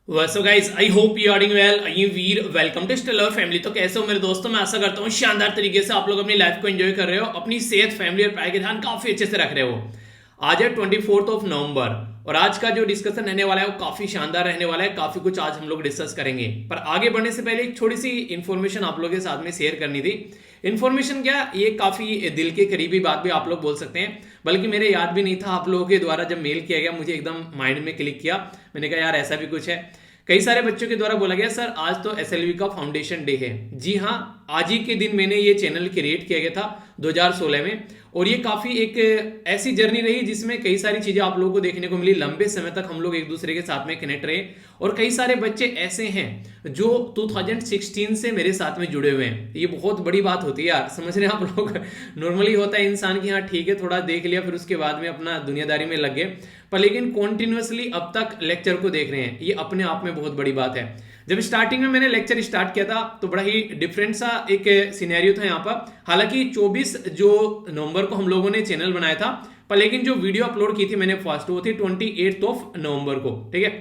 So guys I hope you are doing well. I am Veer, welcome to Stellar family. तो कैसे हो मेरे दोस्तों? मैं आशा करता हूँ शानदार तरीके से आप लोग अपनी लाइफ को एंजॉय कर रहे हो, अपनी सेहत, फैमिली और पढ़ाई का ध्यान काफी अच्छे से रख रहे हो। आज है 24 नवंबर और आज का जो डिस्कशन रहने वाला है वो काफी शानदार रहने वाला है। काफी कुछ आज हम लोग डिस्कस करेंगे, पर आगे बढ़ने से पहले एक छोटी सी इन्फॉर्मेशन आप लोगों के साथ में शेयर करनी थी। इन्फॉर्मेशन क्या, ये काफी दिल के करीबी बात भी आप लोग बोल सकते हैं, बल्कि मेरे याद भी नहीं था। आप लोगों के द्वारा जब मेल किया गया मुझे एकदम माइंड में क्लिक किया। मैंने कहा यार ऐसा भी कुछ है। कई सारे बच्चों के द्वारा बोला गया सर आज तो एसएलवी का फाउंडेशन डे है। जी हाँ, आज ही के दिन मैंने ये चैनल क्रिएट किया गया था 2016 में, और ये काफी एक ऐसी जर्नी रही जिसमें कई सारी चीजें आप लोगों को देखने को मिली। लंबे समय तक हम लोग एक दूसरे के साथ में कनेक्ट रहे और कई सारे बच्चे ऐसे हैं जो 2016 से मेरे साथ में जुड़े हुए हैं। ये बहुत बड़ी बात होती है यार, समझ रहे हैं आप लोग। नॉर्मली होता है इंसान की हाँ ठीक है थोड़ा देख लिया फिर उसके बाद में अपना दुनियादारी में लग गए, पर लेकिन कॉन्टिन्यूसली अब तक लेक्चर को देख रहे हैं, ये अपने आप में बहुत बड़ी बात है। जब स्टार्टिंग में मैंने लेक्चर स्टार्ट किया था तो बड़ा ही डिफरेंट सा एक सिनेरियो था यहाँ पर। हालांकि 24 जो नवंबर को हम लोगों ने चैनल बनाया था, पर लेकिन जो वीडियो अपलोड की थी मैंने फर्स्ट वो थी 28 नवंबर को, ठीक है,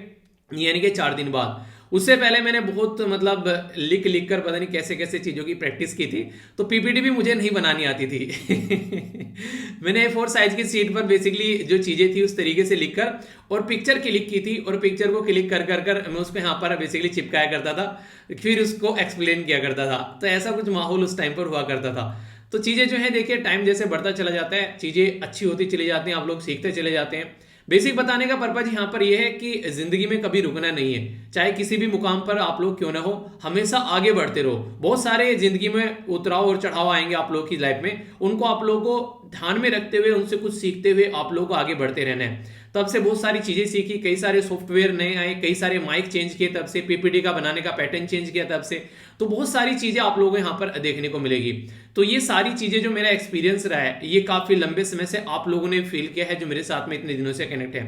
यानी कि 4 दिन बाद। उससे पहले मैंने बहुत मतलब लिख लिख कर पता नहीं कैसे कैसे चीजों की प्रैक्टिस की थी, तो पीपीटी भी मुझे नहीं बनानी आती थी। मैंने A4 साइज की सीट पर बेसिकली जो चीजें थी उस तरीके से लिखकर और पिक्चर क्लिक की थी, और पिक्चर को क्लिक कर कर कर मैं उसको यहाँ पर बेसिकली चिपकाया करता था, फिर उसको एक्सप्लेन किया करता था। तो ऐसा कुछ माहौल उस टाइम पर हुआ करता था। तो चीजें जो है देखिए टाइम जैसे बढ़ता चला जाता है चीजें अच्छी होती चली जाती हैं, आप लोग सीखते चले जाते हैं। बेसिक बताने का पर्पज यहाँ पर यह है कि जिंदगी में कभी रुकना नहीं है, चाहे किसी भी मुकाम पर आप लोग क्यों ना हो, हमेशा आगे बढ़ते रहो। बहुत सारे जिंदगी में उतराव और चढ़ाव आएंगे आप लोगों की लाइफ में, उनको आप लोगों को ध्यान में रखते हुए उनसे कुछ सीखते हुए आप लोगों को आगे बढ़ते रहना है। तब से बहुत सारी चीजें सीखी, कई सारे सॉफ्टवेयर नए आए, कई सारे माइक चेंज किए, तब से पीपीटी का बनाने का पैटर्न चेंज किया तब से। तो बहुत सारी चीजें आप लोगों को यहाँ पर देखने को मिलेगी। तो ये सारी चीजें जो मेरा एक्सपीरियंस रहा है ये काफी लंबे समय से आप लोगों ने फील किया है जो मेरे साथ में इतने दिनों से कनेक्ट है।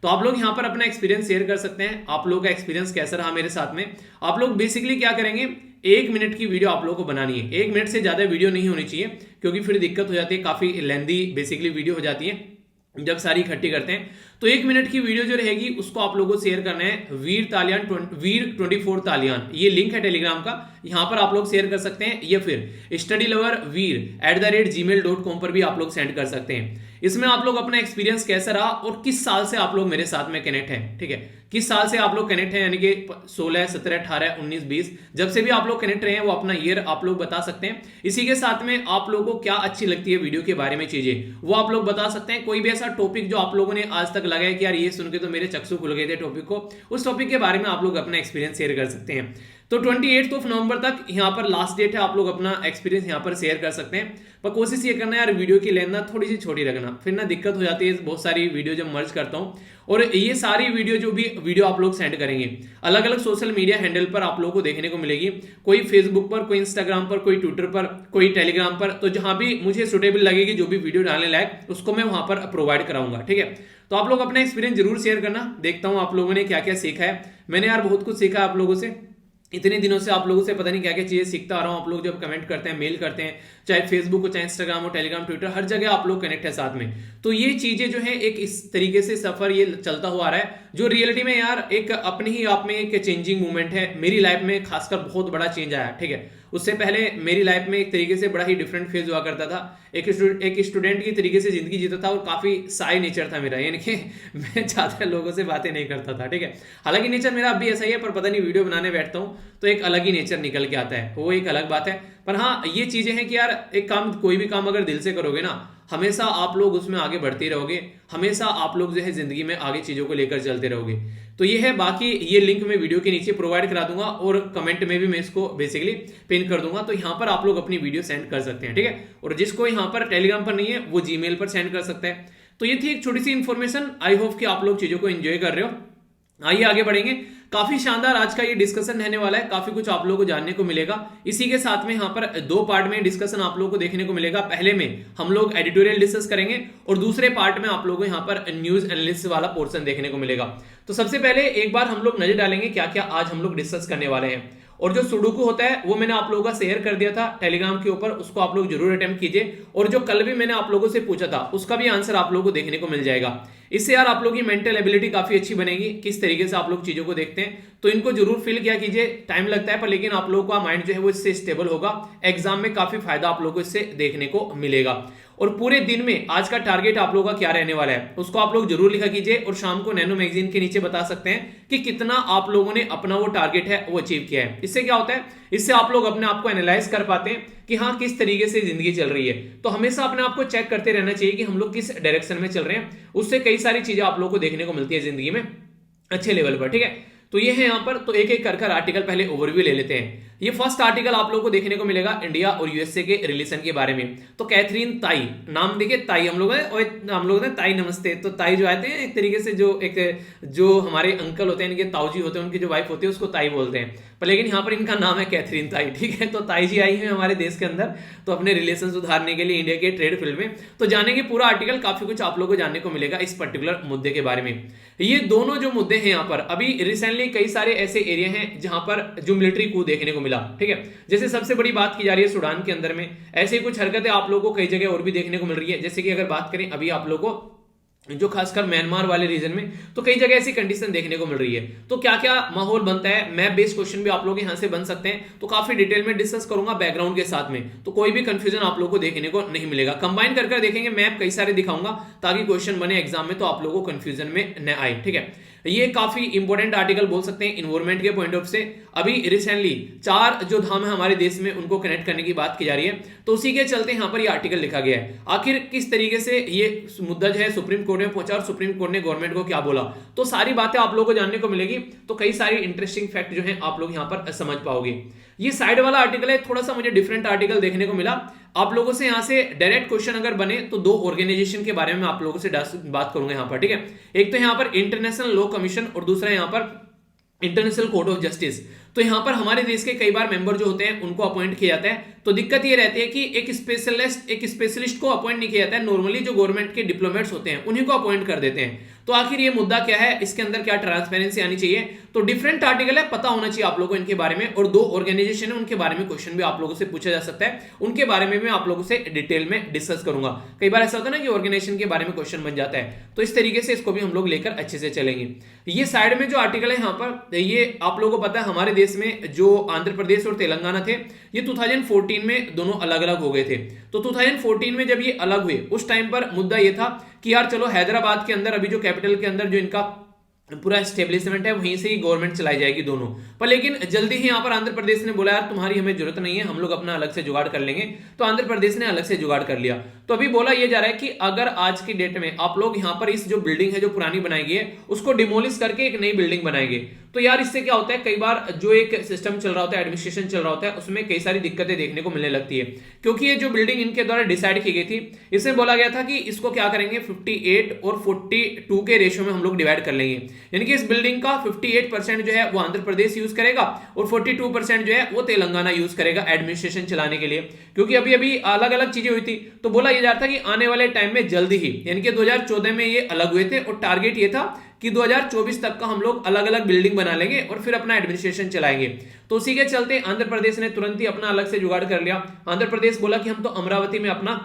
तो आप लोग यहाँ पर अपना एक्सपीरियंस शेयर कर सकते हैं, आप लोगों का एक्सपीरियंस कैसा रहा मेरे साथ में। आप लोग बेसिकली क्या करेंगे, 1 मिनट की वीडियो आप लोगों को बनानी है। 1 मिनट से ज्यादा वीडियो नहीं होनी चाहिए, क्योंकि फिर दिक्कत हो जाती है, काफी लेंदी बेसिकली वीडियो हो जाती है जब सारी इकट्ठी करते हैं। तो 1 मिनट की वीडियो जो रहेगी उसको आप लोगों को शेयर करना है वीर 24 तालियान, ये लिंक है टेलीग्राम का, यहां पर आप लोग शेयर कर सकते हैं, या फिर स्टडी लवर वीर @gmail.com पर भी आप लोग सेंड कर सकते हैं। इसमें आप लोग अपना एक्सपीरियंस कैसा रहा और किस साल से आप लोग मेरे साथ में कनेक्ट हैं, ठीक है, किस साल से आप लोग कनेक्ट हैं, यानी कि 16, 17, 18, 19, 20, जब से भी आप लोग कनेक्ट रहे हैं वो अपना ईयर आप लोग बता सकते हैं। इसी के साथ में आप लोगों को क्या अच्छी लगती है वीडियो के बारे में चीजें वो आप लोग बता सकते हैं। कोई भी ऐसा टॉपिक जो आप लोगों ने आज तक लगा है कि यार ये सुन के तो मेरे चक्षु खुल गए थे टॉपिक को, उस टॉपिक के बारे में आप लोग अपना एक्सपीरियंस शेयर कर सकते हैं। तो 28 नवंबर तक यहाँ पर लास्ट डेट है, आप लोग अपना एक्सपीरियंस यहाँ पर शेयर कर सकते हैं। पर कोशिश ये करना है यार वीडियो की लेंथ ना थोड़ी सी छोटी रखना, फिर ना दिक्कत हो जाती है बहुत सारी वीडियो जब मर्ज करता हूँ। और ये सारी वीडियो जो भी वीडियो आप लोग सेंड करेंगे अलग अलग सोशल मीडिया हैंडल पर आप लोगों को देखने को मिलेगी, कोई फेसबुक पर, कोई इंस्टाग्राम पर, कोई ट्विटर पर, कोई टेलीग्राम पर। तो जहां भी मुझे सुटेबल लगेगी जो भी वीडियो डालने लायक उसको मैं वहां पर प्रोवाइड कराऊंगा, ठीक है। तो आप लोग अपना एक्सपीरियंस जरूर शेयर करना, देखता हूं आप लोगों ने क्या क्या सीखा है। मैंने यार बहुत कुछ सीखा आप लोगों से, इतने दिनों से आप लोगों से पता नहीं क्या क्या चीजें सीखता आ रहा हूं। आप लोग जब कमेंट करते हैं, मेल करते हैं, चाहे फेसबुक हो, चाहे इंस्टाग्राम हो, टेलीग्राम, ट्विटर, हर जगह आप लोग कनेक्ट है साथ में। तो ये चीजें जो है एक इस तरीके से सफर ये चलता हुआ आ रहा है, जो रियलिटी में यार एक अपने ही आप में एक चेंजिंग मूवमेंट है। मेरी लाइफ में खासकर बहुत बड़ा चेंज आया, ठीक है। उससे पहले मेरी लाइफ में एक तरीके से बड़ा ही डिफरेंट फेज हुआ करता था, एक स्टूडेंट की तरीके से जिंदगी जीता था और काफी साई नेचर था मेरा, यानी कि मैं ज्यादा लोगों से बातें नहीं करता था, ठीक है। हालांकि नेचर मेरा अब भी ऐसा ही है, पर पता नहीं वीडियो बनाने बैठता हूं तो एक अलग ही नेचर निकल के आता है, वो एक अलग बात है। पर हाँ ये चीजें हैं कि यार एक काम, कोई भी काम अगर दिल से करोगे ना, हमेशा आप लोग उसमें आगे बढ़ते रहोगे, हमेशा आप लोग जो है जिंदगी में आगे चीजों को लेकर चलते रहोगे। तो ये है, बाकी ये लिंक मैं वीडियो के नीचे प्रोवाइड करा दूंगा और कमेंट में भी मैं इसको बेसिकली पिन कर दूंगा, तो यहाँ पर आप लोग अपनी वीडियो सेंड कर सकते हैं, ठीक है। और जिसको यहाँ पर टेलीग्राम पर नहीं है वो जीमेल पर सेंड कर सकते हैं। तो ये थी एक छोटी सी इन्फॉर्मेशन, आई होप कि आप लोग चीजों को एंजॉय कर रहे हो। आइए आगे बढ़ेंगे, काफी शानदार आज का ये डिस्कशन रहने वाला है, काफी कुछ आप लोगों को जानने को मिलेगा। इसी के साथ में यहाँ पर 2 पार्ट में डिस्कशन आप लोगों को देखने को मिलेगा। पहले में हम लोग एडिटोरियल डिस्कस करेंगे और दूसरे पार्ट में आप लोगों को यहाँ पर न्यूज एनालिसिस वाला पोर्शन देखने को मिलेगा। तो सबसे पहले एक बार हम लोग नजर डालेंगे क्या क्या आज हम लोग डिस्कस करने वाले हैं। और जो सुडोकू होता है वो मैंने आप लोगों का शेयर कर दिया था टेलीग्राम के ऊपर, उसको आप लोग जरूर अटेम्प्ट कीजिए। और जो कल भी मैंने आप लोगों से पूछा था उसका भी आंसर आप लोगों को देखने को मिल जाएगा। इससे यार आप लोगों की मेंटल एबिलिटी काफी अच्छी बनेगी, किस तरीके से आप लोग चीजों को देखते हैं। तो इनको जरूर फिल किया कीजिए, टाइम लगता है पर लेकिन आप लोगों का माइंड जो है वो इससे स्टेबल होगा, एग्जाम में काफी फायदा आप लोगों को इससे देखने को मिलेगा। और पूरे दिन में आज का टारगेट आप लोगों का क्या रहने वाला है उसको आप लोग जरूर लिखा कीजिए, और शाम को नैनो मैगजीन के नीचे बता सकते हैं कि कितना आप लोगों ने अपना वो टारगेट है वो अचीव किया है। इससे क्या होता है, इससे आप लोग अपने आप को एनालाइज कर पाते हैं कि हाँ किस तरीके से जिंदगी चल रही है। तो हमेशा अपने आप को चेक करते रहना चाहिए कि हम लोग किस डायरेक्शन में चल रहे हैं, उससे कई सारी चीजें आप लोग को देखने को मिलती है जिंदगी में अच्छे लेवल पर। ठीक है, तो ये है यहाँ पर, तो एक एक कर आर्टिकल पहले ओवरव्यू ले लेते हैं। ये फर्स्ट आर्टिकल आप लोगों को देखने को मिलेगा इंडिया और यूएसए के रिलेशन के बारे में। तो कैथरीन ताई, नाम देखिए ताई, हम लोग हैं ताई नमस्ते। तो ताई जो आते हैं एक तरीके से जो हमारे अंकल होते हैं, इनके ताऊजी होते हैं, उनकी जो वाइफ होती है उसको ताई बोलते हैं, पर लेकिन यहाँ पर इनका नाम है कैथरीन ताई। ठीक है, तो ताई जी आई है हमारे देश के अंदर, तो अपने रिलेशन सुधारने के लिए इंडिया के ट्रेड फील्ड में। तो जानेंगे पूरा आर्टिकल, काफी कुछ आप लोगों को जानने को मिलेगा इस पर्टिकुलर मुद्दे के बारे में। ये दोनों जो मुद्दे हैं यहाँ पर, अभी रिसेंटली कई सारे ऐसे एरिया हैं जहां पर जो मिलिट्री कू देखने को मिला। ठीक है, जैसे सबसे बड़ी बात की जा रही है सूडान के अंदर में, ऐसे कुछ हरकतें आप लोगों को कई जगह और भी देखने को मिल रही है। जैसे कि अगर बात करें अभी आप लोगों को जो खासकर म्यांमार वाले रीजन में, तो कई जगह ऐसी कंडीशन देखने को मिल रही है। तो क्या क्या माहौल बनता है, मैप बेस्ड क्वेश्चन भी आप लोग यहां से बन सकते हैं, तो काफी डिटेल में डिस्कस करूंगा बैकग्राउंड के साथ में, तो कोई भी कंफ्यूजन आप लोगों को देखने को नहीं मिलेगा। कंबाइन कर देखेंगे, मैप कई सारे दिखाऊंगा ताकि क्वेश्चन बने एग्जाम में, तो आप लोगों को कंफ्यूजन में न आए। ठीक है, ये काफी इंपॉर्टेंट आर्टिकल बोल सकते हैं इन्वायरमेंट के पॉइंट ऑफ से। अभी रिसेंटली 4 जो धाम है हमारे देश में उनको कनेक्ट करने की बात की जा रही है, तो उसी के चलते यहां पर ये आर्टिकल लिखा गया है। आखिर किस तरीके से ये मुद्दा जो है सुप्रीम कोर्ट में पहुंचा और सुप्रीम कोर्ट ने गवर्नमेंट को क्या बोला, तो सारी बातें आप लोगों को जानने को मिलेगी। तो कई सारी इंटरेस्टिंग फैक्ट जो है आप लोग यहां पर समझ पाओगे। ये साइड वाला आर्टिकल है, थोड़ा सा मुझे डिफरेंट आर्टिकल देखने को मिला। आप लोगों से यहां से डायरेक्ट क्वेश्चन अगर बने तो 2 ऑर्गेनाइजेशन के बारे में आप लोगों से बात करूंगा यहां पर। ठीक है, एक तो यहां पर इंटरनेशनल लॉ कमीशन और दूसरा यहां पर इंटरनेशनल कोर्ट ऑफ जस्टिस। तो यहां पर हमारे देश के कई बार मेंबर जो होते हैं उनको अपॉइंट किया जाता है। तो दिक्कत ये रहती है कि एक स्पेशलिस्ट को अपॉइंट नहीं किया जाता है, नॉर्मली जो गवर्नमेंट के डिप्लोमेट्स होते हैं उन्हीं को अपॉइंट कर देते हैं। तो आखिर ये मुद्दा क्या है, इसके अंदर क्या ट्रांसपेरेंसी आनी चाहिए, तो डिफरेंट आर्टिकल है, पता होना चाहिए आप लोगों को इनके बारे में। और 2 ऑर्गेनाइजेशन है उनके बारे में क्वेश्चन भी आप लोगों से पूछा जा सकता है, उनके बारे में मैं आप लोगों से डिटेल में डिस्कस करूंगा। कई बार ऐसा होता है ना कि ऑर्गेनाइजेशन के बारे में क्वेश्चन बन जाता है, तो इस तरीके से इसको भी हम लोग लेकर अच्छे से चलेंगे। ये साइड में जो आर्टिकल है यहाँ पर, ये आप लोगों को पता है हमारे देश में जो आंध्र प्रदेश और तेलंगाना थे, ये 2014 में दोनों अलग अलग हो गए थे। तो 2014 में जब ये अलग हुए उस टाइम पर मुद्दा ये था कि यार चलो हैदराबाद के अंदर, अभी जो कैपिटल के अंदर जो इनका पूरा एस्टेब्लिशमेंट है वहीं से ही गवर्नमेंट चलाई जाएगी दोनों। पर लेकिन जल्दी ही यहाँ पर आंध्र प्रदेश ने बोला यार तुम्हारी हमें जरूरत नहीं है, हम लोग अपना अलग से जुगाड़ कर लेंगे। तो आंध्र प्रदेश ने अलग से जुगाड़ कर लिया। तो अभी बोला यह जा रहा है कि अगर आज की डेट में आप लोग यहाँ पर इस जो बिल्डिंग है जो पुरानी बनाई गई है उसको डिमोलिश करके एक नई बिल्डिंग बनाएंगे, तो यार इससे क्या होता है, कई बार जो एक सिस्टम चल रहा होता है, एडमिनिस्ट्रेशन चल रहा होता है, उसमें कई सारी दिक्कतें देखने को मिलने लगती है। क्योंकि ये जो बिल्डिंग इनके द्वारा डिसाइड की गई थी, इसमें बोला गया था कि इसको क्या करेंगे 58 और 42 के रेशियो में हम लोग डिवाइड कर लेंगे। यानी कि इस बिल्डिंग का 58% जो है वो आंध्र प्रदेश यूज करेगा और 42% जो है वो तेलंगाना यूज करेगा एडमिनिस्ट्रेशन चलाने के लिए। क्योंकि अभी अभी अलग अलग चीजें हुई थी, तो बोला यह जा रहा था कि आने वाले टाइम में जल्दी ही, यानी कि 2014 में ये अलग हुए थे और टारगेट ये था कि 2024 तक का हम लोग अलग अलग बिल्डिंग बना लेंगे और फिर अपना एडमिनिस्ट्रेशन चलाएंगे। तो उसी के चलते आंध्र प्रदेश ने तुरंत ही अपना अलग से जुगाड़ कर लिया। आंध्र प्रदेश बोला कि हम तो अमरावती में अपना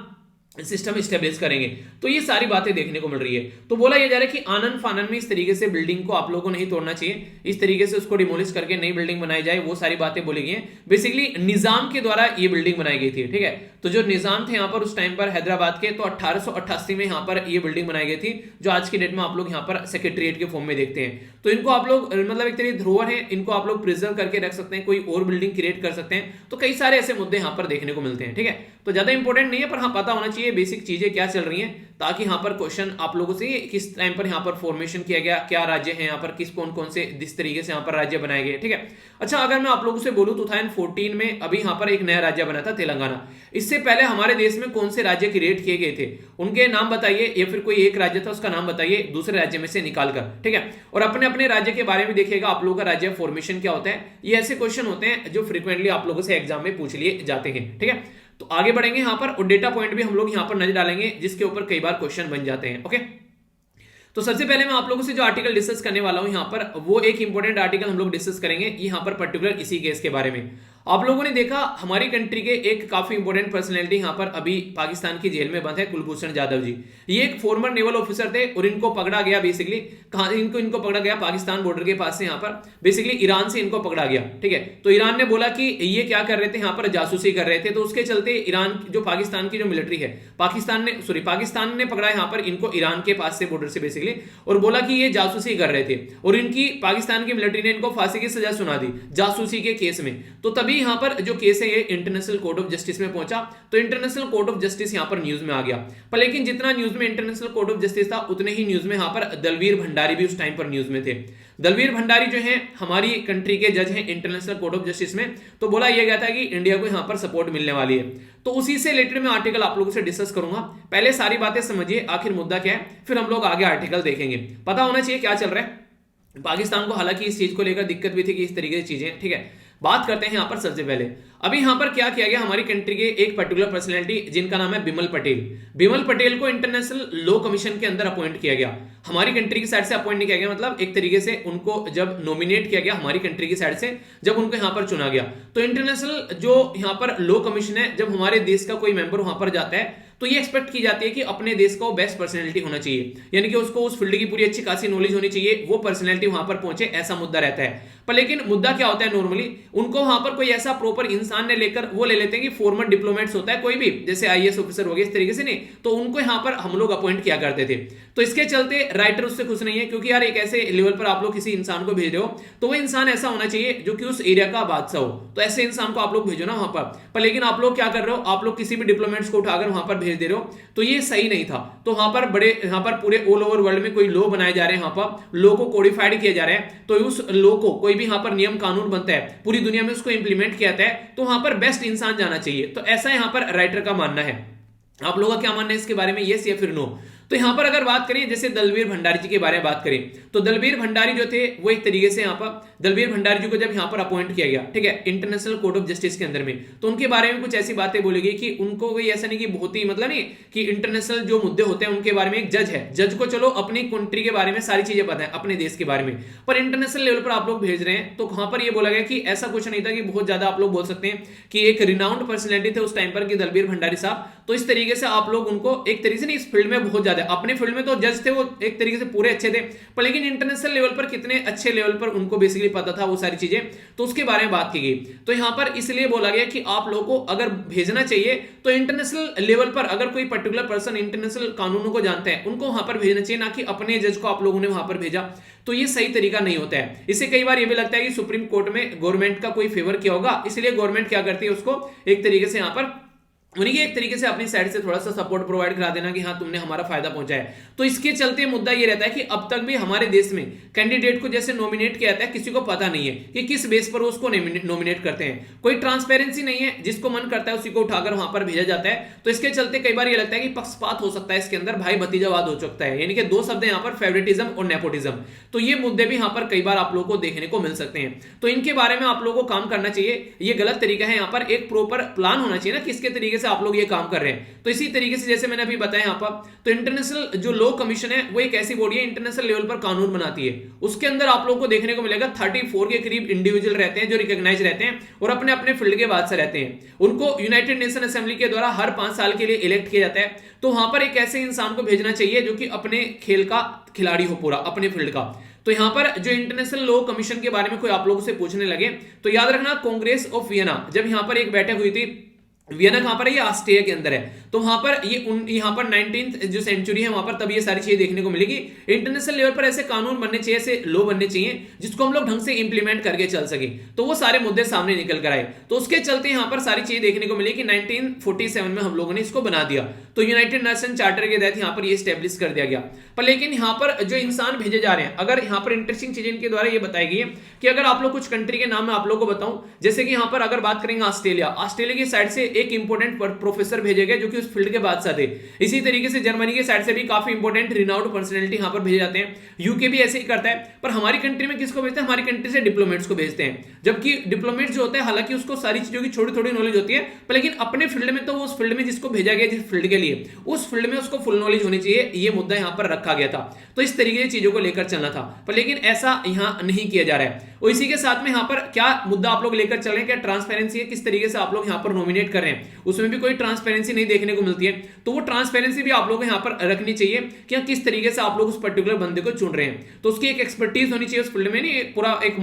सिस्टम स्टेब्लिश करेंगे। तो ये सारी बातें देखने को मिल रही है। तो बोला यह जा रहा है कि आनंद फानन में इस तरीके से बिल्डिंग को आप लोगों को नहीं तोड़ना चाहिए, इस तरीके से उसको डिमोलिश करके नई बिल्डिंग बनाई जाए, वो सारी बातें बोली गई हैं। बेसिकली निजाम के द्वारा ये बिल्डिंग बनाई गई थी। ठीक है, तो जो निजाम थे यहाँ पर उस टाइम पर हैदराबाद के, तो 1888 में यहाँ पर ये बिल्डिंग बनाई गई थी, जो आज की डेट में आप लोग यहाँ पर सेक्रेटरिएट के फॉर्म में देखते हैं। तो इनको आप लोग मतलब एक तरह धरोहर है, इनको आप लोग प्रिजर्व करके रख सकते हैं, कोई और बिल्डिंग क्रिएट कर सकते हैं। तो कई सारे ऐसे मुद्दे यहाँ पर देखने को मिलते हैं। ठीक है, तो ज्यादा इंपॉर्टेंट नहीं है, पर हाँ पता होना चाहिए बेसिक चीजें क्या चल रही हैं, ताकि यहाँ पर क्वेश्चन आप लोगों से किस टाइम पर यहाँ पर फॉर्मेशन किया गया, क्या राज्य है यहाँ पर, किस कौन कौन से जिस तरीके से यहाँ पर राज्य बनाए गए। ठीक है, अच्छा अगर मैं आप लोगों से बोलूं 2014 में अभी यहाँ पर एक नया राज्य बना था तेलंगाना। इससे पहले हमारे देश में कौन से राज्य क्रिएट किए गए थे, उनके नाम बताइए, या फिर कोई एक राज्य था उसका नाम बताइए दूसरे राज्य में से निकाल कर। ठीक है, और अपने अपने राज्य के बारे में देखिएगा आप लोगों का राज्य फॉर्मेशन क्या होता है। ये ऐसे क्वेश्चन होते हैं जो फ्रीक्वेंटली आप लोगों से एग्जाम में पूछ लिए जाते हैं। ठीक है, तो आगे बढ़ेंगे यहाँ पर और डेटा पॉइंट भी हम लोग यहाँ पर नजर डालेंगे जिसके ऊपर कई बार क्वेश्चन बन जाते हैं। ओके, तो सबसे पहले मैं आप लोगों से जो आर्टिकल डिस्कस करने वाला हूं यहां पर, वो एक इंपॉर्टेंट आर्टिकल हम लोग डिस्कस करेंगे यहां पर पर्टिकुलर इसी केस के बारे में। आप लोगों ने देखा हमारी कंट्री के एक काफी इंपॉर्टेंट पर्सनैलिटी यहां पर अभी पाकिस्तान की जेल में बंद है, कुलभूषण जाधव जी। ये एक फॉर्मर नेवल ऑफिसर थे और इनको पकड़ा गया बेसिकली कहां, इनको पकड़ा गया पाकिस्तान बॉर्डर के पास से, यहां पर बेसिकली ईरान से इनको पकड़ा गया। ठीक है, तो ईरान ने बोला कि ये क्या कर रहे थे, यहां पर जासूसी कर रहे थे। तो उसके चलते ईरान जो पाकिस्तान की जो मिलिट्री है, पाकिस्तान ने पकड़ा यहां पर इनको ईरान के पास से बॉर्डर से बेसिकली, और बोला कि ये जासूसी कर रहे थे और इनकी पाकिस्तान की मिलिट्री ने इनको फांसी की सजा सुना दी जासूसी के केस में। तो तभी यहां पर जो केस है ये इंटरनेशनल कोर्ट ऑफ जस्टिस में पहुंचा। तो इंटरनेशनल कोर्ट ऑफ जस्टिस यहां पर न्यूज में आ गया। पर लेकिन जितना न्यूज में इंटरनेशनल कोर्ट ऑफ जस्टिस था उतने ही न्यूज में यहां पर दलवीर भंडारी भी उस टाइम पर न्यूज में थे। दलवीर भंडारी जो है हमारी कंट्री के जज हैं इंटरनेशनल कोर्ट ऑफ जस्टिस में। तो बोला यह गया था कि इंडिया को यहां पर सपोर्ट मिलने वाली है। तो उसी से रिलेटेड मैं आर्टिकल आप लोगों से डिस्कस करूंगा। पहले सारी बातें समझिए आखिर मुद्दा क्या है, फिर हम लोग आगे आर्टिकल देखेंगे। पता होना चाहिए क्या चल रहा है पाकिस्तान को। हालांकि इस चीज को लेकर दिक्कत भी थी कि इस तरीके की चीजें, ठीक है। बात करते हैं यहां पर सबसे पहले, अभी यहां पर क्या किया गया, हमारी कंट्री के एक पर्टिकुलर पर्सनैलिटी जिनका नाम है बिमल पटेल। बिमल पटेल को इंटरनेशनल लॉ कमीशन के अंदर अपॉइंट किया गया। हमारी कंट्री की साइड से अपॉइंट नहीं किया गया, मतलब एक तरीके से उनको जब नॉमिनेट किया गया हमारी कंट्री की साइड से, जब उनको यहां पर चुना गया। तो इंटरनेशनल जो यहां पर लॉ कमीशन है, जब हमारे देश का कोई मेंबर वहां पर जाता है तो ये एक्सपेक्ट की जाती है कि अपने देश का बेस्ट पर्सनैलिटी होना चाहिए, यानी कि उसको उस फील्ड की पूरी अच्छी खासी नॉलेज होनी चाहिए, वो पर्सनैलिटी वहां पर पहुंचे, ऐसा मुद्दा रहता है। पर लेकिन मुद्दा क्या होता है, नॉर्मली उनको वहां पर कोई ऐसा प्रॉपर इंसान ने लेकर वो ले लेते हैं कि फॉर्मर डिप्लोमेट्स होता है कोई भी, जैसे आईएएस ऑफिसर हो गए, इस तरीके से नहीं, तो उनको यहां पर हम लोग अपॉइंट किया करते थे। तो इसके चलते राइटर उससे खुश नहीं है, क्योंकि यार एक ऐसे लेवल पर आप लोग किसी इंसान को भेज रहे हो तो वो इंसान ऐसा होना चाहिए जो कि उस एरिया का बादशाह हो, तो ऐसे इंसान को आप लोग भेजो ना वहां पर लेकिन आप लोग क्या कर रहे हो, आप लोग किसी भी डिप्लोमेट्स को उठाकर वहां पर भेज दे रहे हो, तो ये सही नहीं था। तो वहां पर यहां पर पूरे ऑल ओवर वर्ल्ड में कोई लॉ बनाए जा रहे हैं, यहां पर लॉ को कोडिफाइड किया जा रहा है। तो उस लॉ को कोई भी यहां पर नियम कानून बनता है, पूरी दुनिया में उसको इंप्लीमेंट किया जाता है, तो वहां पर बेस्ट इंसान जाना चाहिए। तो ऐसा यहां पर राइटर का मानना है। आप लोगों का क्या मानना है इसके बारे में, यस या फिर नो? तो यहां पर अगर बात करें जैसे दलवीर भंडारी जी के बारे में बात करें, तो दलवीर भंडारी जो थे वो एक तरीके से यहां पर दलवीर भंडारी जी को जब यहां पर अपॉइंट किया गया, ठीक है, इंटरनेशनल कोर्ट ऑफ जस्टिस के अंदर में, तो उनके बारे में कुछ ऐसी बातें बोली गई कि उनको कोई ऐसा नहीं कि बहुत ही मतलब नहीं कि इंटरनेशनल जो मुद्दे होते हैं उनके बारे में, एक जज है, जज को चलो अपनी कंट्री के बारे में सारी चीजें पता है, अपने देश के बारे में, पर इंटरनेशनल लेवल पर आप लोग भेज रहे हैं। तो वहां पर यह बोला गया कि ऐसा कुछ नहीं था कि बहुत ज्यादा आप लोग बोल सकते हैं कि एक रिनाउंड पर्सनैलिटी थे उस टाइम पर कि दलवीर भंडारी साहब, तो इस तरीके से आप लोग उनको एक तरीके से नहीं, इस फील्ड में बहुत ज्यादा, अपने फील्ड में तो जज थे वो एक तरीके से पूरे अच्छे थे, पर लेकिन इंटरनेशनल लेवल पर कितने अच्छे लेवल पर उनको बेसिकली पता था वो सारी चीजें, तो उसके बारे में बात की गई। तो यहां पर इसलिए बोला गया कि आप लोगों को अगर भेजना चाहिए तो इंटरनेशनल लेवल पर अगर कोई पर्टिकुलर पर्सन इंटरनेशनल कानूनों को जानते हैं उनको वहां पर भेजना चाहिए, ना कि अपने जज को आप लोगों ने वहां पर भेजा। तो ये सही तरीका नहीं होता है। इससे कई बार ये भी लगता है कि सुप्रीम कोर्ट में गवर्नमेंट का कोई फेवर किया होगा, इसलिए गवर्नमेंट क्या करती है उसको एक तरीके से यहां पर उन्हीं एक तरीके से अपनी साइड से थोड़ा सा सपोर्ट प्रोवाइड करा देना कि हाँ तुमने हमारा फायदा पहुंचाया। तो इसके चलते मुद्दा ये रहता है कि अब तक भी हमारे देश में कैंडिडेट को जैसे नॉमिनेट किया जाता है, किसी को पता नहीं है कि किस बेस पर उसको नॉमिनेट करते हैं, कोई ट्रांसपेरेंसी नहीं है, जिसको मन करता है उसी को उठाकर वहां पर भेजा जाता है। तो इसके चलते कई बार ये लगता है कि पक्षपात हो सकता है इसके अंदर, भाई भतीजावाद हो सकता है, यानी कि दो शब्द यहाँ पर फेवरेटिज्म और नेपोटिज्म। तो ये मुद्दे भी यहाँ पर कई बार आप लोगों को देखने को मिल सकते हैं। तो इनके बारे में आप लोगों को काम करना चाहिए, ये गलत तरीका है। यहाँ पर एक प्रॉपर प्लान होना चाहिए ना किसके तरीके से आप लोग ये काम कर रहे हैं। तो इसी तरीके से जैसे मैंने अभी बताया यहाँ पर, तो इंटरनेशनल जो लॉ कमीशन है वो एक ऐसी बॉडी है इंटरनेशनल लेवल पर कानून बनाती है। उसके अंदर आप लोगों को देखने को मिलेगा 34 के करीब इंडिविजुअल रहते हैं जो रिकॉग्नाइज रहते हैं और अपने अपने फील्ड के बादशाह रहते हैं। उनको यूनाइटेड नेशन असेंबली के द्वारा हर 5 साल के लिए इलेक्ट किया जाता है। तो वहां पर एक ऐसे इंसान को भेजना चाहिए जो कि अपने खेल का खिलाड़ी हो, पूरा अपने फील्ड का। तो यहां पर जो इंटरनेशनल लॉ कमीशन के बारे में कोई आप लोगों से पूछने लगे तो याद रखना, कांग्रेस ऑफ वियना जब यहां पर एक बैठक हुई थी, वियना कहां पर है, ये ऑस्ट्रिया के अंदर है। तो वहां पर यहां पर 19th जो सेंचुरी है वहां पर तब ये सारी चीजें देखने को मिलेगी। इंटरनेशनल लेवल पर ऐसे कानून बनने चाहिए, ऐसे लॉ बनने चाहिए जिसको हम लोग ढंग से इंप्लीमेंट करके चल सके। तो वो सारे मुद्दे सामने निकल कर आए। तो उसके चलते यहां पर सारी चीजें देखने को मिली कि 1947 में हम लोगों ने इसको बना दिया। तो यूनाइटेड नेशन चार्टर के तहत यहां पर ये स्टैब्लिश कर दिया गया। पर लेकिन यहां पर जो इंसान भेजे जा रहे हैं, अगर यहां पर इंटरेस्टिंग चीज इनके द्वारा ये बताई गई है कि अगर आप लोग कुछ कंट्री के नाम में आप लोग को बताऊं, जैसे कि यहां पर अगर बात करेंगे ऑस्ट्रेलिया की साइड से एक इंपॉर्टेंट प्रोफेसर भेजे गए जो कि उस फील्ड के बादशाह थे। इसी तरीके से जर्मनी के साइड से भी काफी इंपॉर्टेंट रिनाउंड पर्सनैलिटी यहाँ पर भेजे जाते हैं। यूके भी ऐसे ही करता है, पर हमारी कंट्री में किसको भेजते हैं, हमारी कंट्री से डिप्लोमेट्स को भेजते हैं। जबकि डिप्लोमेट जो होता है हालांकि उसको सारी चीजों की थोड़ी थोड़ी नॉलेज होती है, पर लेकिन अपने फील्ड में तो उस फील्ड में जिसको भेजा गया जिस फील्ड के लिए उस फील्ड में उसको फुल नॉलेज होनी चाहिए, ये मुद्दा यहाँ पर रखा गया था। तो इस तरीके से चीजों को लेकर चलना था, पर लेकिन ऐसा यहाँ नहीं किया जा रहा है। और इसी के साथ में यहाँ पर क्या मुद्दा आप लोग लेकर चल रहे हैं, क्या ट्रांसपेरेंसी है, किस तरीके से आप लोग यहाँ पर नॉमिनेट कर रहे हैं, उसमें भी कोई ट्रांसपेरेंसी नहीं देखने को मिलती है। तो वो ट्रांसपेरेंसी भी आप लोग यहाँ पर रखनी चाहिए कि किस तरीके से आप लोग उस पर्टिकुलर बंदे को चुन रहे हैं। तो उसकी एक एक्सपर्टीज होनी चाहिए उस फील्ड में, नहीं पूरा एक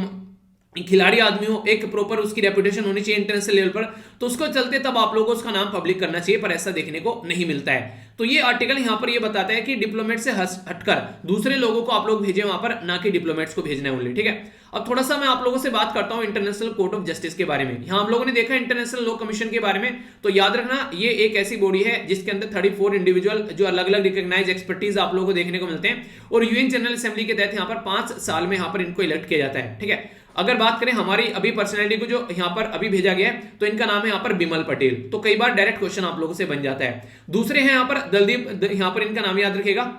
खिलाड़ी आदमी हो, एक प्रॉपर उसकी रेपुटेशन होनी चाहिए इंटरनेशनल लेवल पर, तो उसको चलते तब आप लोगों को उसका नाम पब्लिक करना चाहिए, पर ऐसा देखने को नहीं मिलता है। तो ये आर्टिकल यहाँ पर ये बताता है कि डिप्लोमेट से हटकर दूसरे लोगों को आप लोग भेजें वहां पर, ना कि डिप्लोमेट्स को भेजना है ओनली। ठीक है, अब थोड़ा सा मैं आप लोगों से बात करता हूं इंटरनेशनल कोर्ट ऑफ जस्टिस के बारे में। यहाँ हम लोगों ने देखा इंटरनेशनल लॉ कमीशन के बारे में, तो याद रखना ये एक ऐसी बॉडी है जिसके अंदर 34 इंडिविजुअल जो अलग अलग रिकॉग्नाइज एक्सपर्टीज आप लोगों को देखने को मिलते हैं, और यूएन जनरल असेंबली के तहत यहाँ पर 5 साल में यहाँ पर इनको इलेक्ट किया जाता है। ठीक है, अगर बात करें हमारी अभी पर्सनैलिटी को जो यहाँ पर अभी भेजा गया है, तो इनका नाम है यहाँ पर बिमल पटेल। तो कई बार डायरेक्ट क्वेश्चन आप लोगों से बन जाता है। दूसरे हैं यहाँ पर दलदीप, यहाँ पर इनका नाम याद रखेगा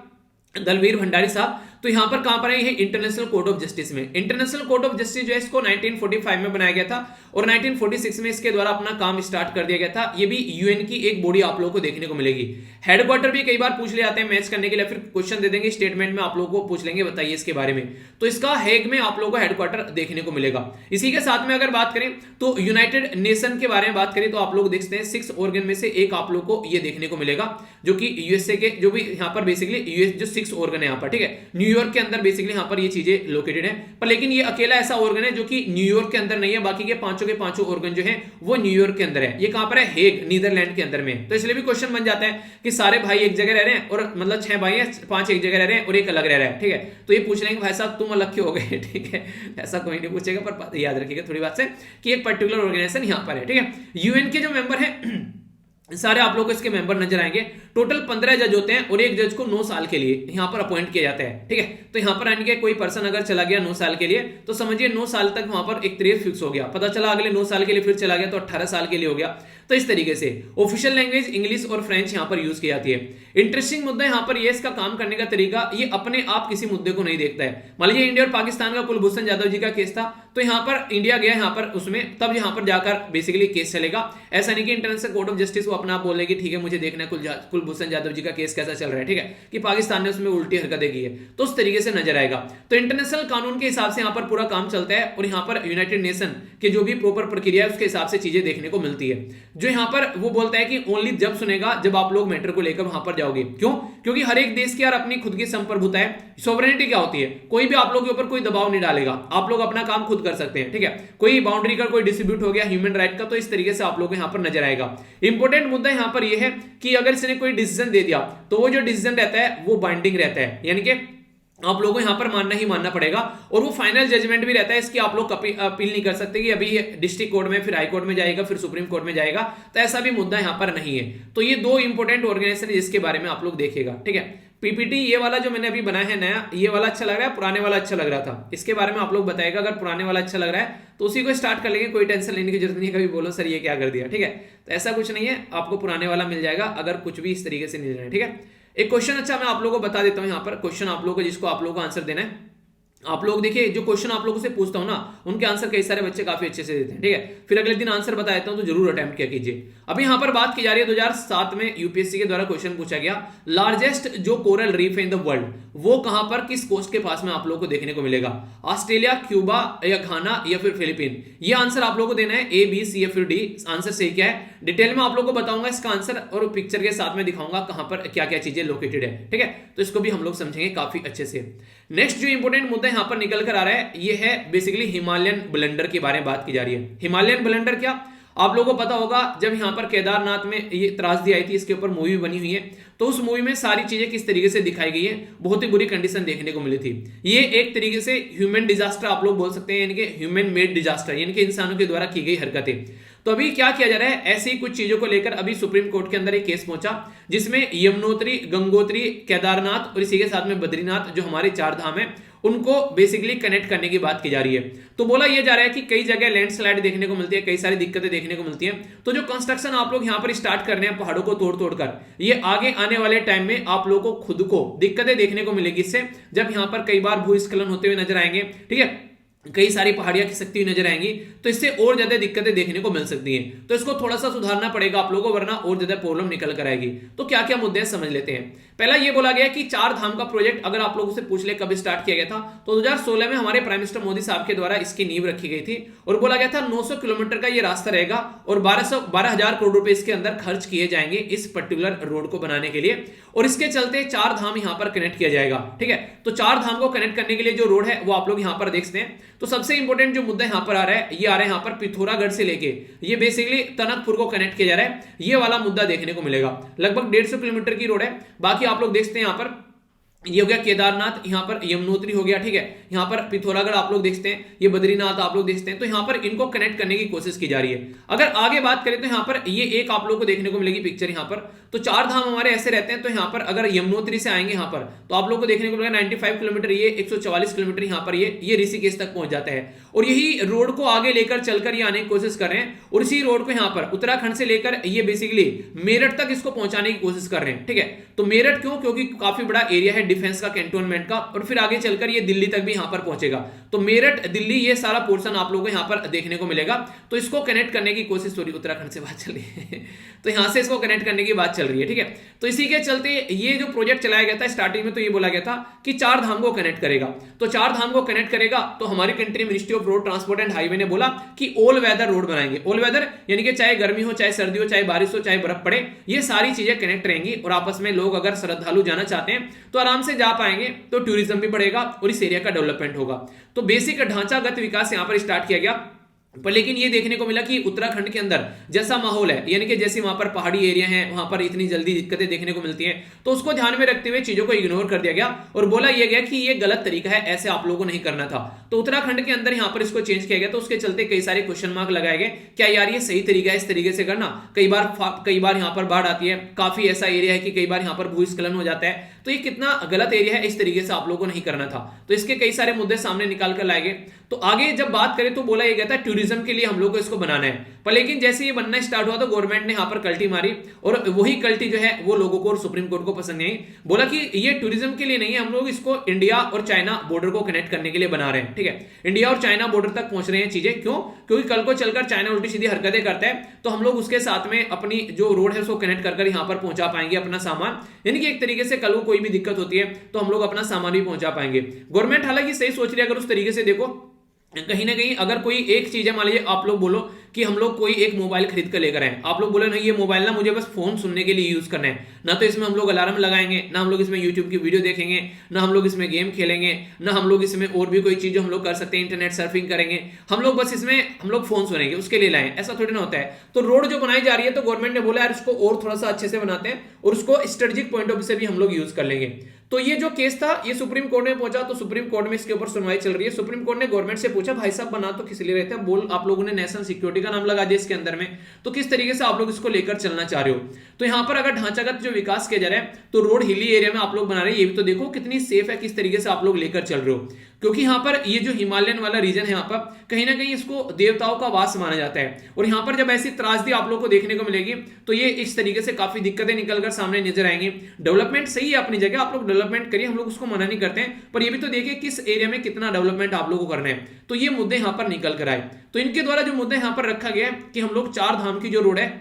दलवीर भंडारी साहब। तो यहां पर कहां पर है, ये इंटरनेशनल कोर्ट ऑफ जस्टिस में। इंटरनेशनल कोर्ट ऑफ जस्टिस जो है इसको 1945 में बनाया गया था और 1946 में इसके द्वारा अपना काम स्टार्ट कर दिया गया था। ये भी यूएन की एक बॉडी आप लोगों को देखने को मिलेगी। हेडक्वार्टर भी कई बार पूछ ले जाते हैं मैच करने के लिए, फिर क्वेश्चन दे देंगे स्टेटमेंट में आप लोगों को पूछ लेंगे बताइए इसके बारे में। तो इसका हेग में आप लोगों को हेडक्वार्टर देखने को मिलेगा। इसी के साथ में अगर बात करें तो यूनाइटेड नेशन के बारे में बात करें तो आप लोग देखते हैं 6 ऑर्गन में से एक आप लोग को ये देखने को मिलेगा, जो कि यूएसए के जो भी यहाँ पर बेसिकली यूएस जो 6 ऑर्गन है यहाँ पर। ठीक है, न्यूयॉर्क के अंदर बेसिकली यहाँ पर ये चीजें लोकेटेड है, पर लेकिन ये अकेला ऐसा ऑर्गन है जो कि न्यूयॉर्क के अंदर नहीं है। बाकी के पांचों ऑर्गन जो है वो न्यूयॉर्क के अंदर है। ये कहां पर है, हेग नीदरलैंड के अंदर में। तो इसलिए भी क्वेश्चन बन जाता है कि सारे भाई एक जगह रह रहे हैं, और मतलब 6 भाई हैं, 5 एक जगह रह रहे हैं और एक अलग रह रहा है। ठीक है, तो ये पूछ लेंगे भाई साहब तुम अलग क्यों हो गए। ठीक है, ऐसा कोई नहीं पूछेगा, पर याद रखिएगा थोड़ी बात से कि एक पर्टिकुलर ऑर्गेनाइजेशन यहाँ पर है। ठीक है, यूएन के जो मेंबर है सारे आप लोगों को इसके मेंबर नजर आएंगे। टोटल 15 जज होते हैं और एक जज को 9 साल के लिए यहाँ पर अपॉइंट किया जाता है। ठीक है, तो यहाँ पर आने के कोई पर्सन अगर चला गया 9 साल के लिए, तो समझिए 9 साल तक वहां पर एक तरीक फिक्स हो गया। पता चला अगले 9 साल के लिए फिर चला गया तो 18 साल के लिए हो गया। तो इस तरीके से ऑफिशियल लैंग्वेज इंग्लिश और फ्रेंच यहाँ पर यूज की जाती है। इंटरेस्टिंग मुद्दा यहाँ पर ये इसका काम करने का तरीका, ये अपने आप किसी मुद्दे को नहीं देखता है। मान लीजिए इंडिया और पाकिस्तान का कुलभूषण जाधव जी का केस था, तो यहाँ पर इंडिया गया यहाँ पर उसमें, तब यहाँ पर जाकर बेसिकली केस चलेगा। ऐसा नहीं कि इंटरनेशनल कोर्ट ऑफ जस्टिस वो अपना आप बोले कि ठीक है मुझे देखना है कुलभूषण जाधव जी का केस कैसा चल रहा है। ठीक है, कि पाकिस्तान ने उसमें उल्टी हरकतें की है, तो उस तरीके से नजर आएगा। तो इंटरनेशनल कानून के हिसाब से यहाँ पर पूरा काम चलता है, और यहाँ पर यूनाइटेड नेशन के जो भी प्रॉपर प्रक्रिया है उसके हिसाब से चीजें देखने को मिलती है। जो यहाँ पर वो बोलता है कि ओनली जब सुनेगा जब आप लोग मैटर को लेकर वहां पर जाओगे। क्यों? क्योंकि हर एक देश की यार अपनी खुद की संप्रभुता है। सोवरेनिटी क्या होती है, कोई भी आप लोग के ऊपर कोई दबाव नहीं डालेगा, आप लोग अपना काम खुद कर सकते हैं। ठीक है, कोई बाउंड्री का कोई डिस्ट्रीब्यूट हो गया ह्यूमन राइट का, तो इस तरीके से आप लोग यहाँ पर नजर आएगा। इंपॉर्टेंट मुद्दा यहाँ पर यह है कि अगर इसने कोई डिसीजन दे दिया तो वो जो डिसीजन रहता है वो बाइंडिंग रहता है, यानी कि आप लोगों को यहां पर मानना ही मानना पड़ेगा, और वो फाइनल जजमेंट भी रहता है। इसकी आप लोग अपील नहीं कर सकते कि अभी डिस्ट्रिक्ट कोर्ट में, फिर हाई कोर्ट में जाएगा, फिर सुप्रीम कोर्ट में जाएगा, तो ऐसा भी मुद्दा यहां पर नहीं है। तो ये 2 इंपॉर्टेंट ऑर्गेनाइजेशन है जिसके बारे में आप लोग देखेगा। ठीक है, पीपीटी ये वाला जो मैंने अभी बनाया है नया, ये वाला अच्छा लग रहा है, पुराने वाला अच्छा लग रहा था, इसके बारे में आप लोग बताएगा। अगर पुराने वाला अच्छा लग रहा है तो उसी को स्टार्ट कर लेंगे, कोई टेंशन लेने की जरूरत नहीं है कभी बोलो सर ये क्या कर दिया। ठीक है, तो ऐसा कुछ नहीं है, आपको पुराने वाला मिल जाएगा अगर कुछ भी इस तरीके से नहीं लेना है। ठीक है, एक क्वेश्चन अच्छा मैं आप लोगों को बता देता हूं यहाँ पर, क्वेश्चन आप लोगों को जिसको आप लोगों को आंसर देना है। आप लोग देखिए जो क्वेश्चन आप लोगों से पूछता हूं ना, उनके आंसर कई सारे बच्चे काफी अच्छे से देते हैं। ठीक है, फिर अगले दिन आंसर बता देता हूं, तो जरूर अटेम्प्ट किया कीजिए। अभी यहां पर बात की जा रही है 2007 में यूपीएससी के द्वारा क्वेश्चन पूछा गया, लार्जेस्ट जो कोरल रीफ है इन द वर्ल्ड वो कहां पर किस कोस्ट के पास में आप लोगों को देखने को मिलेगा, ऑस्ट्रेलिया, क्यूबा या घाना या फिर फिलीपीन। ये आंसर आप लोगों को देना है, ए बी सी या फिर डी। आंसर सही क्या है डिटेल में आप लोगों को बताऊंगा इसका आंसर, और पिक्चर के साथ में दिखाऊंगा कहां पर क्या क्या चीजें लोकेटेड है। ठीक है, तो इसको भी हम लोग समझेंगे काफी अच्छे से। नेक्स्ट जो इंपॉर्टेंट मुद्दा यहां पर निकल कर आ रहा है ये है बेसिकली हिमालयन ब्लंडर के बारे में बात की जा रही है। हिमालयन ब्लंडर क्या, आप लोगों को पता होगा जब यहां पर केदारनाथ में ये त्रासदी आई थी, इसके ऊपर मूवी बनी हुई है, तो उस मूवी में सारी चीजें किस तरीके से दिखाई गई है, बहुत ही बुरी कंडीशन देखने को मिली थी। ये एक तरीके से ह्यूमन डिजास्टर आप लोग बोल सकते हैं, यानी कि ह्यूमन मेड डिजास्टर, यानी कि इंसानों के द्वारा की गई हरकतें। तो अभी क्या किया जा रहा है, ऐसी ही कुछ चीजों को लेकर अभी सुप्रीम कोर्ट के अंदर एक केस पहुंचा, जिसमें यमुनोत्री, गंगोत्री, केदारनाथ और इसी के साथ में बद्रीनाथ, जो हमारे 4 धाम है, उनको बेसिकली कनेक्ट करने की बात की जा रही है। तो बोला यह जा रहा है कि कई जगह लैंडस्लाइड देखने को मिलती है, कई सारी दिक्कतें देखने को मिलती हैं। तो जो कंस्ट्रक्शन आप लोग यहां पर स्टार्ट कर रहे हैं पहाड़ों को तोड़ तोड़कर, ये आगे आने वाले टाइम में आप लोगों को खुद को दिक्कतें देखने को मिलेगी इससे, जब यहां पर कई बार भूस्खलन होते हुए नजर आएंगे, ठीक है, कई सारी पहाड़ियां खिसकती हुई नजर आएंगी, तो इससे और ज्यादा दिक्कतें देखने को मिल सकती हैं। तो इसको थोड़ा सा सुधारना पड़ेगा आप लोगों को, वरना और ज्यादा प्रॉब्लम निकल कर आएगी। तो क्या क्या मुद्दे समझ लेते हैं। पहला ये बोला गया कि 4 धाम का प्रोजेक्ट अगर आप लोगों से पूछ ले कब स्टार्ट किया गया था, तो 2016 में हमारे प्राइम मिनिस्टर मोदी साहब के द्वारा इसकी नींव रखी गई थी और बोला गया था 900 किलोमीटर का ये रास्ता रहेगा और 12,000 करोड़ रुपए इसके अंदर खर्च किए जाएंगे इस पर्टिकुलर रोड को बनाने के लिए, और इसके चलते 4 धाम यहां पर कनेक्ट किया जाएगा। ठीक है, तो 4 धाम को कनेक्ट करने के लिए जो रोड है वो आप लोग यहां पर देखते हैं। तो सबसे इंपॉर्टेंट जो मुद्दा यहां पर आ रहा है, ये आ रहा है यहां पर पिथौरागढ़ से लेके ये बेसिकली टनकपुर को कनेक्ट किया जा रहा है, ये वाला मुद्दा देखने को मिलेगा। लगभग 150 किलोमीटर की रोड है। बाकी आप लोग देखते हैं यहां पर ये हो गया केदारनाथ, यहां पर यमुनोत्री हो गया, ठीक है, यहां पर पिथौरागढ़ आप लोग देखते हैं, ये बद्रीनाथ आप लोग देखते हैं। तो यहां पर इनको कनेक्ट करने की कोशिश की जा रही है। अगर आगे बात करें तो यहां पर ये एक आप लोग को देखने को मिलेगी पिक्चर यहां पर, तो 4 धाम हमारे ऐसे रहते हैं। तो यहां पर अगर यमुनोत्री से आएंगे यहां पर, तो आप लोग को देखने को मिलेगा 95 किलोमीटर, ये 144 किलोमीटर यहां पर ये ऋषिकेश तक पहुंच जाता है। और यही रोड को आगे लेकर चलकर ये आने की कोशिश कर रहे हैं, और इसी रोड को यहां पर उत्तराखंड से लेकर ये बेसिकली मेरठ तक इसको पहुंचाने की कोशिश कर रहे हैं। ठीक है, तो मेरठ क्यों, क्योंकि काफी बड़ा एरिया है डिफेंस का, कैंटोनमेंट का, और फिर आगे चलकर ये दिल्ली तक भी यहां पर पहुंचेगा। तो मेरठ, दिल्ली, ये सारा पोर्शन आप लोगों को यहां पर देखने को मिलेगा। तो इसको कनेक्ट करने की कोशिश, सॉरी उत्तराखंड से बात चल रही है तो यहां से इसको कनेक्ट करने की बात चल रही है। ठीक है, तो इसी के चलते ये जो प्रोजेक्ट चलाया गया था स्टार्टिंग में, तो ये बोला गया था कि 4 धाम को कनेक्ट करेगा। तो 4 धाम को कनेक्ट करेगा तो हमारी country ministry of road transport and highway ने बोला कि ऑल वेदर रोड बनाएंगे। ऑल वेदर यानी कि चाहे गर्मी हो, चाहे सर्दी हो, चाहे बारिश हो, चाहे बर्फ पड़े, ये सारी चीजें कनेक्ट रहेंगी और आपस में लोग अगर श्रद्धालु जाना चाहते हैं तो आराम से जा पाएंगे। तो टूरिज्म भी बढ़ेगा और इस एरिया का डेवलपमेंट होगा। तो बेसिक ढांचागत विकास यहां पर स्टार्ट किया गया। पर लेकिन ये देखने को मिला कि उत्तराखंड के अंदर जैसा माहौल है, यानी कि जैसे वहां पर पहाड़ी एरिया है, वहां पर इतनी जल्दी दिक्कतें देखने को मिलती हैं, तो उसको ध्यान में रखते हुए चीजों को इग्नोर कर दिया गया और बोला यह गया कि ये गलत तरीका है, ऐसे आप लोगों को नहीं करना था। तो उत्तराखंड के अंदर यहां पर इसको चेंज किया गया। तो उसके चलते कई सारे क्वेश्चन मार्क लगाए गए, क्या यार ये सही तरीका है इस तरीके से करना। कई बार यहां पर बाढ़ आती है, काफी ऐसा एरिया है कि कई बार यहां पर भूस्खलन हो जाता है, तो ये कितना गलत एरिया है, इस तरीके से आप लोगों को नहीं करना था। तो इसके कई सारे मुद्दे सामने निकाल कर लाए गए। तो आगे जब बात करें तो बोला यह गया था टूरिज्म के लिए हम लोग को इसको बनाना है। पर लेकिन जैसे ये बनना स्टार्ट हुआ तो गवर्नमेंट ने यहां पर कल्टी मारी, और वही कल्टी जो है वो लोगों को और सुप्रीम कोर्ट को पसंद नहीं। बोला कि ये टूरिज्म के लिए नहीं है, हम लोग इसको इंडिया और चाइना बॉर्डर को कनेक्ट करने के लिए बना रहे हैं। ठीक है, इंडिया और चाइना बॉर्डर तक पहुंच रहे हैं चीजें, क्यों, क्योंकि कल को चलकर चाइना उल्टी सीधी हरकतें करता है तो हम लोग उसके साथ में अपनी जो रोड है उसको कनेक्ट कर यहां पर पहुंचा पाएंगे अपना सामान। यानी कि एक तरीके से कल को कोई भी दिक्कत होती है तो हम लोग अपना सामान भी पहुंचा पाएंगे। गवर्नमेंट हालांकि सही सोच रही है, अगर उस तरीके से देखो कहीं ना कहीं अगर कोई एक चीज है, मान लीजिए आप लोग बोलो कि हम लोग कोई एक मोबाइल खरीद कर लेकर आए, आप लोग बोले नहीं ये मोबाइल ना मुझे बस फोन सुनने के लिए यूज करना है, ना तो इसमें हम लोग अलार्म लगाएंगे, ना हम लोग इसमें यूट्यूब की वीडियो देखेंगे, ना हम लोग इसमें गेम खेलेंगे, ना हम लोग इसमें और भी कोई चीज हम लोग कर सकते हैं, इंटरनेट सर्फिंग करेंगे, हम लोग बस इसमें हम लोग फोन सुनेंगे, उसके लिए लाएं, ऐसा थोड़ी ना होता है। तो रोड जो बनाई जा रही है तो गवर्नमेंट ने बोला यार इसको और थोड़ा सा अच्छे से बनाते हैं और उसको स्ट्रेटेजिक पॉइंट ऑफ व्यू से भी हम लोग यूज कर लेंगे। तो ये जो केस था ये सुप्रीम कोर्ट में पहुंचा, तो सुप्रीम कोर्ट में इसके ऊपर सुनवाई चल रही है। सुप्रीम कोर्ट ने गवर्नमेंट से पूछा भाई साहब बना तो किस लिए रहते हैं, बोल आप लोगों ने नेशनल सिक्योरिटी का नाम लगा दिया इसके अंदर में, तो किस तरीके से आप लोग इसको लेकर चलना चाह रहे हो। तो यहां पर अगर ढांचागत जो विकास किया जा रहा है तो रोड हिली एरिया में आप लोग बना रहे हैं, ये भी तो देखो कितनी सेफ है, किस तरीके से आप लोग लेकर चल रहे हो। क्योंकि यहां पर ये जो हिमालयन वाला रीजन है, यहां पर कहीं ना कहीं इसको देवताओं का वास माना जाता है, और यहां पर जब ऐसी त्रासदी आप लोग को देखने को मिलेगी तो ये इस तरीके से काफी दिक्कतें निकलकर सामने नजर आएंगी। डेवलपमेंट सही है अपनी जगह, आप लोग डेवलपमेंट करिए, हम लोग उसको मना नहीं करते हैं, पर ये भी तो देखिए किस एरिया में कितना डेवलपमेंट आप लोगों को करना है। तो ये मुद्दे यहां पर निकल कर आए। तो इनके द्वारा जो मुद्दे यहां पर रखा गया है कि हम लोग 4 धाम की जो रोड है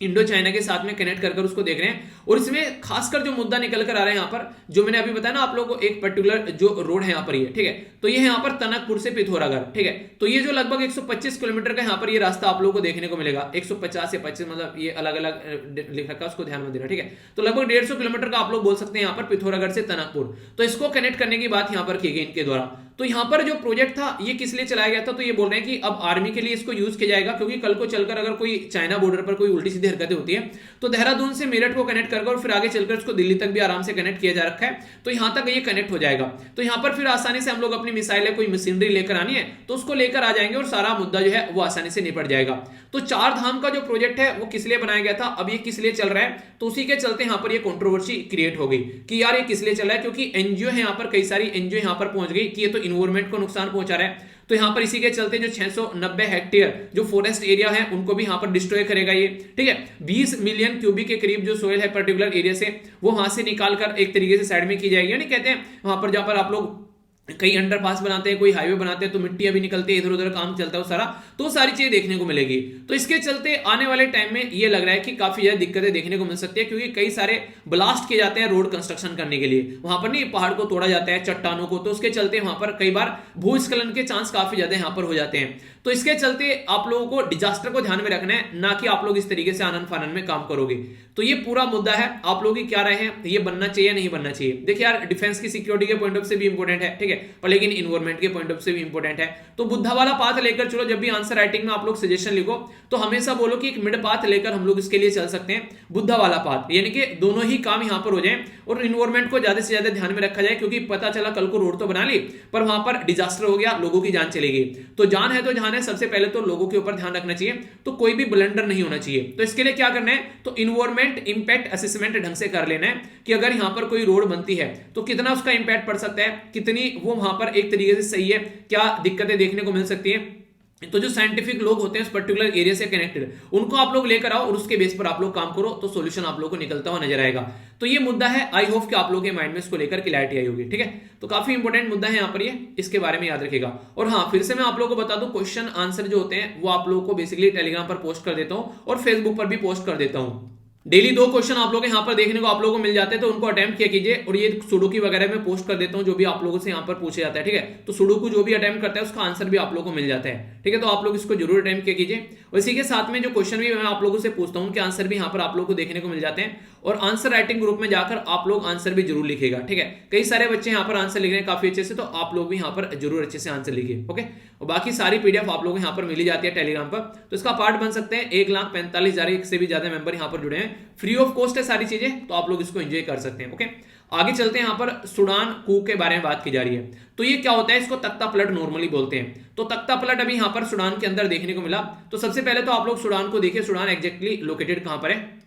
इंडो चाइना के साथ में कनेक्ट कर उसको देख रहे हैं, और इसमें खासकर जो मुद्दा निकल कर आ रहा है यहाँ पर, जो मैंने अभी बताया ना आप लोगों को, एक पर्टिकुलर जो रोड है यहाँ पर ये, ठीक है, तो ये है यहाँ पर टनकपुर से पिथौरागढ़, ठीक है, तो ये जो लगभग 125 किलोमीटर का यहाँ पर ये रास्ता आप लोगों को देखने को मिलेगा। 150 या 25 मतलब ये अलग अलग लिख रखा है, उसको ध्यान में देना, ठीक है। तो लगभग 150 किलोमीटर का आप लोग बोल सकते हैं यहाँ पर पिथौरागढ़ से टनकपुर, तो इसको कनेक्ट करने की बात यहाँ पर की गई इनके द्वारा। तो यहां पर जो प्रोजेक्ट था ये किस लिए चलाया गया था, तो ये बोल रहे हैं कि अब आर्मी के लिए इसको यूज किया जाएगा, क्योंकि कल को चलकर अगर कोई चाइना बॉर्डर पर कोई उल्टी सीधी हरकतें होती है तो देहरादून से मेरठ को कनेक्ट कर और फिर आगे चलकर इसको दिल्ली तक भी आराम से कनेक्ट किया जा रखा है, तो यहां तक ये कनेक्ट हो जाएगा। तो यहां पर फिर आसानी से हम लोग अपनी मिसाइल है, कोई मशीनरी लेकर आनी है तो उसको लेकर आ जाएंगे और सारा मुद्दा जो है वो आसानी से निपट जाएगा। तो चार धाम का जो प्रोजेक्ट है वो किस लिए बनाया गया था, अब ये किस लिए चल रहा है, तो उसी के चलते यहां पर ये कंट्रोवर्सी क्रिएट हो गई कि यार ये किस लिए चल रहा है, क्योंकि एनजीओ है यहां पर, कई सारी एनजीओ यहां पर पहुंच गई कि ये तो इन्वायरमेंट को नुकसान पहुंचा रहा है। तो यहां पर इसी के चलते जो 690 हेक्टेयर जो फॉरेस्ट एरिया है उनको भी यहां पर डिस्ट्रॉय करेगा ये, ठीक है। 20 मिलियन क्यूबिक के करीब जो सोइल है पर्टिकुलर एरिया से, वो वहां से निकाल कर एक तरीके से साइड में की जाएगी। यानी कहते हैं वहां पर जहां पर आप लोग कई अंडरपास बनाते हैं, कोई हाईवे बनाते हैं, तो मिट्टी अभी निकलती है, इधर उधर काम चलता है वो सारा, तो सारी चीजें देखने को मिलेगी। तो इसके चलते आने वाले टाइम में ये लग रहा है कि काफी ज्यादा दिक्कतें देखने को मिल सकती है, क्योंकि कई सारे ब्लास्ट किए जाते हैं रोड कंस्ट्रक्शन करने के लिए, वहां पर नहीं पहाड़ को तोड़ा जाता है, चट्टानों को, तो उसके चलते वहां पर कई बार भूस्खलन के चांस काफी ज्यादा यहां पर हो जाते हैं। तो इसके चलते आप लोगों को डिजास्टर को ध्यान में रखना है, ना कि आप लोग इस तरीके से आनंद फानंद में काम करोगे। तो ये पूरा मुद्दा है, आप लोगों की क्या राय है, ये बनना चाहिए नहीं बनना चाहिए। देखिए यार, डिफेंस की सिक्योरिटी के पॉइंट ऑफ से भी इंपॉर्टेंट है, ठीक है, पर लेकिन इन्वायरमेंट के पॉइंट ऑफ से भी इंपॉर्टेंट है। तो बुद्धा वाला पाथ लेकर चलो, जब भी आंसर राइटिंग में आप लोग सजेशन लिखो तो हमेशा बोलो कि एक मिड पाथ लेकर हम लोग इसके लिए चल सकते हैं, बुद्धा वाला पाथ, यानी कि दोनों ही काम यहां पर हो जाए और इन्वायरमेंट को ज्यादा से ज्यादा ध्यान में रखा जाए, क्योंकि पता चला कल को रोड तो बना ली पर वहां पर डिजास्टर हो गया, लोगों की जान चली गई। तो जान है तो जान है, सबसे पहले तो लोगों के ऊपर ध्यान रखना चाहिए, तो कोई भी ब्लंडर नहीं होना चाहिए। तो इसके लिए क्या करना है, तो इन्वायरमेंट इंपैक्ट असेसमेंट ढंग से कर लेना है कि अगर यहां पर कोई रोड बनती है तो कितना उसका इंपैक्ट पड़ सकता है, कितनी वो वहां पर एक तरीके से सही है, क्या दिक्कतें देखने को मिल सकती है। तो जो साइंटिफिक लोग होते हैं उस पर्टिकुलर एरिया से कनेक्टेड, उनको आप लोग लेकर आओ और उसके बेस पर आप लोग काम करो, तो सॉल्यूशन आप लोग को निकलता हुआ नजर आएगा। तो ये मुद्दा है, आई होप कि आप लोगों के माइंड में इसको लेकर क्लैरिटी आई होगी, ठीक है। तो काफी इंपॉर्टेंट मुद्दा है यहाँ पर ये, इसके बारे में याद रखिएगा। और हाँ, फिर से मैं आप लोगों को बता दूं, क्वेश्चन आंसर जो होते हैं वो आप लोगों को बेसिकली टेलीग्राम पर पोस्ट कर देता हूँ और फेसबुक पर भी पोस्ट कर देता हूँ। डेली 2 क्वेश्चन आप लोग यहाँ पर देखने को आप लोगों को मिल जाते हैं, तो उनको अटेम्प्ट किया कीजिए। और ये सुडोकू वगैरह में पोस्ट कर देता हूँ जो भी आप लोगों से यहाँ पर पूछा जाता है, ठीक है। तो सुडोकू जो भी अटेम्प्ट करता है उसका आंसर भी आप लोगों को मिल जाता है, ठीक है। तो आप लोग इसको जरूर अटेम्प्ट किया कीजिए। और इसी के साथ में जो क्वेश्चन भी मैं आप लोगों से पूछता हूँ, उनके आंसर भी यहाँ पर आप लोग को देखने को मिल जाते हैं। और आंसर राइटिंग ग्रुप में जाकर आप लोग आंसर भी जरूर लिखिएगा, ठीक है। कई सारे बच्चे यहाँ पर आंसर लिख रहे हैं काफी अच्छे से, तो आप लोग भी यहाँ पर जरूर अच्छे से आंसर लिखिए, ओके। और बाकी सारी पीडीएफ आप लोगों को यहाँ पर मिली जाती है टेलीग्राम पर, तो इसका पार्ट बन सकते हैं। 1,45,000 से भी ज्यादा मेंबर यहाँ पर जुड़े हैं, फ्री ऑफ कॉस्ट है सारी चीजें, तो आप लोग इसको एंजॉय कर सकते हैं, ओके। आगे चलते हैं, यहाँ पर सूडान कू के बारे में बात की जा रही है। तो ये क्या होता है, इसको तख्ता पलट नॉर्मली बोलते हैं। तो तख्ता पलट अभी यहाँ पर सूडान के अंदर देखने को मिला। तो सबसे पहले तो आप लोग सूडान को देखिए, सूडान एग्जैक्टली लोकेटेड कहां पर है।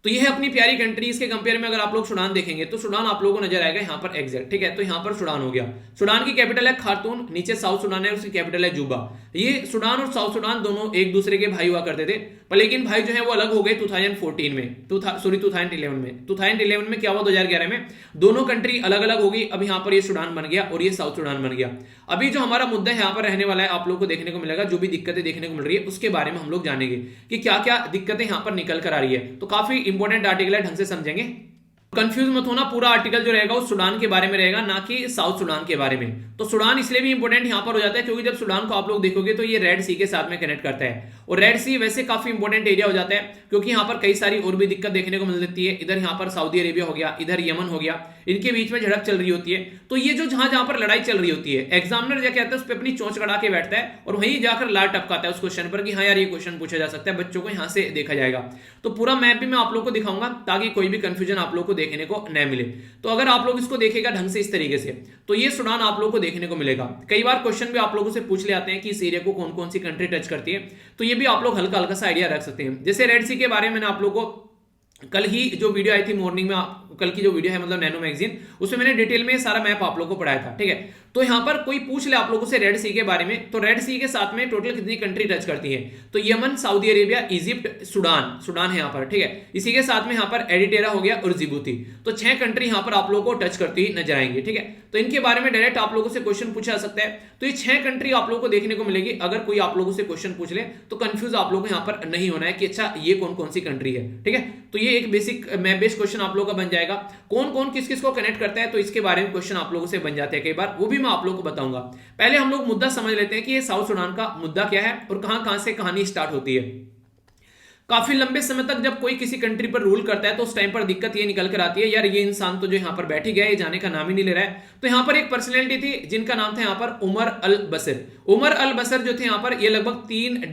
तो ये है अपनी प्यारी कंट्री, इसके कंपेयर में अगर आप लोग सूडान देखेंगे तो सूडान आप लोगों को नजर आएगा यहाँ पर एग्जैक्ट, ठीक है। तो यहाँ पर सूडान हो गया। सूडान की कैपिटल है खार्तूम, नीचे साउथ सूडान है, उसकी कैपिटल है जूबा। ये सूडान और साउथ सूडान दोनों एक दूसरे के भाई हुआ करते थे, पर लेकिन भाई जो है वो अलग हो गए 2014 में, 2011 में। 2011 में क्या हुआ, 2011 में दोनों कंट्री अलग अलग हो गई। अब यहाँ पर ये सूडान बन गया और ये साउथ सूडान बन गया। अभी जो हमारा मुद्दा यहाँ पर रहने वाला है, आप लोग को देखने को मिलेगा, जो भी दिक्कतें देखने को मिल रही है उसके बारे में हम लोग जानेंगे कि क्या क्या दिक्कतें यहाँ पर निकल कर आ रही है। तो काफी इंपॉर्टेंट आर्टिकल है, ढंग से समझेंगे, कंफ्यूज मत होना। पूरा आर्टिकल जो रहेगा वो सूडान के बारे में रहेगा, ना कि साउथ सूडान के बारे में। तो सूडान इसलिए भी इंपॉर्टेंट यहां पर हो जाता है क्योंकि जब सूडान को आप लोग देखोगे तो ये रेड सी के साथ में कनेक्ट करता है, और रेड सी वैसे काफी इंपॉर्टेंट एरिया हो जाता है क्योंकि यहां पर कई सारी और भी दिक्कत देखने को मिल जाती है। इधर यहां पर सऊदी अरेबिया हो गया, इधर यमन हो गया, इनके बीच में झड़प चल रही होती है। तो ये जो जहां जहां पर लड़ाई चल रही होती है, एग्जामिनर क्या कहता है, उस पर अपनी चोंच गड़ा के बैठता है और वहीं जाकर लार टपकाता है उस क्वेश्चन पर कि हाँ यार ये क्वेश्चन पूछा जा सकता है, बच्चों को यहां से देखा जाएगा। तो पूरा मैप भी मैं आप लोग को दिखाऊंगा ताकि कोई भी कंफ्यूजन आप लोग को देखने को न मिले। तो अगर आप लोग इसको देखेगा ढंग से इस तरीके से, तो ये सूडान आप लोग को देखने को मिलेगा। कई बार क्वेश्चन भी आप लोगों से पूछ ले आते हैं कि इस एरिया को कौन कौन सी कंट्री टच करती है, तो ये भी आप लोग हल्का हल्का सा आइडिया रख सकते हैं। जैसे रेड सी के बारे में मैंने आप लोग को कल ही जो वीडियो आई थी मॉर्निंग में, कल की जो वीडियो है मतलब नैनो मैगजीन, उसमें मैंने डिटेल में सारा मैप आप लोगों को पढ़ाया था, ठीक है। तो यहां पर कोई पूछ ले आप लोगों से रेड सी के बारे में, तो रेड सी के साथ में टोटल कितनी कंट्री टच करती है, तो Yemen, Saudi Arabia, Egypt, Sudan, Sudan है यहाँ पर, ठीक है। इसी के साथ में यहाँ पर एडिटेरा हो गया और जिबूती। तो 6 कंट्री यहाँ पर आप लोगों को टच करती नजर आएंगी, ठीक है। तो इनके बारे में डायरेक्ट आप लोगों से क्वेश्चन पूछा जा सकता है। तो ये 6 कंट्री आप लोगों को देखने को मिलेगी। अगर कोई आप लोगों से क्वेश्चन पूछ ले तो कंफ्यूज आप लोगों को यहाँ पर नहीं होना है कि अच्छा ये कौन कौन सी कंट्री है, ठीक है। तो ये एक बेसिक मैप बेस्ड क्वेश्चन आप लोगों का बन जाएगा। कौन कौन किस किस को कनेक्ट करता है, तो इसके बारे में क्वेश्चन आप लोगों से बन जाते हैं कई बार, वो भी मैं आप लोगों को बताऊंगा। पहले हम लोग मुद्दा समझ लेते हैं कि ये साउथ सूडान का मुद्दा क्या है और कहां कहां से कहानी स्टार्ट होती है। काफी लंबे समय तक जब कोई किसी कंट्री पर रूल करता है तो उस टाइम पर दिक्कत ये निकल कर आती है, यार ये इंसान तो जो यहाँ पर बैठ ही गया, ये जाने का नाम ही नहीं ले रहा है। तो यहाँ पर एक पर्सनैलिटी थी जिनका नाम था यहाँ पर उमर अल बसर। उमर अल बसर जो थे यहाँ पर, ये लगभग 3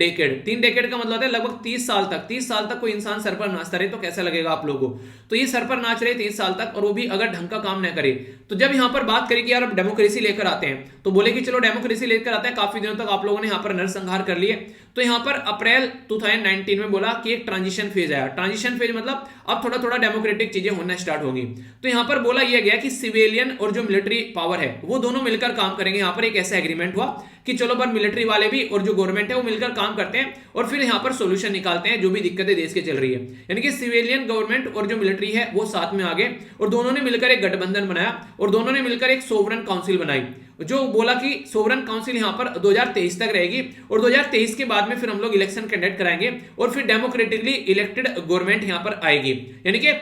डेकेड का मतलब है लगभग 30 साल तक कोई इंसान सर पर नाचता रहे तो कैसा लगेगा आप लोगों को। तो ये सर पर नाच रहे 30 साल तक, और वो भी अगर ढंग का काम न करे। तो जब यहाँ पर बात करें कि यार अब डेमोक्रेसी लेकर आते हैं, तो बोले कि चलो डेमोक्रेसी लेकर आते हैं, काफी दिनों तक आप लोगों ने यहाँ पर नरसंहार कर लिए। तो यहाँ पर अप्रैल 2019 में बोला कि एक ट्रांजिशन फेज आया। ट्रांजिशन फेज मतलब अब थोड़ा थोड़ा डेमोक्रेटिक चीजें होना स्टार्ट होंगी। तो यहाँ पर बोला यह गया कि सिविलियन और जो मिलिट्री पावर है वो दोनों मिलकर काम करेंगे। यहाँ पर एक ऐसा एग्रीमेंट हुआ कि चलो पर मिलिट्री वाले भी और जो गवर्नमेंट है वो मिलकर काम करते हैं और फिर यहाँ पर सोल्यूशन निकालते हैं जो भी दिक्कतें देश के चल रही है। यानी कि सिविलियन गवर्नमेंट और जो मिलिट्री है वो साथ में आ गए और दोनों ने मिलकर एक गठबंधन बनाया और दोनों ने मिलकर एक सोवरन काउंसिल बनाई, जो बोला कि सोवरन काउंसिल यहां पर 2023 तक रहेगी और 2023 के बाद में फिर हम लोग इलेक्शन कंडक्ट कराएंगे और फिर डेमोक्रेटिकली इलेक्टेड गवर्नमेंट यहां पर आएगी। यानी कि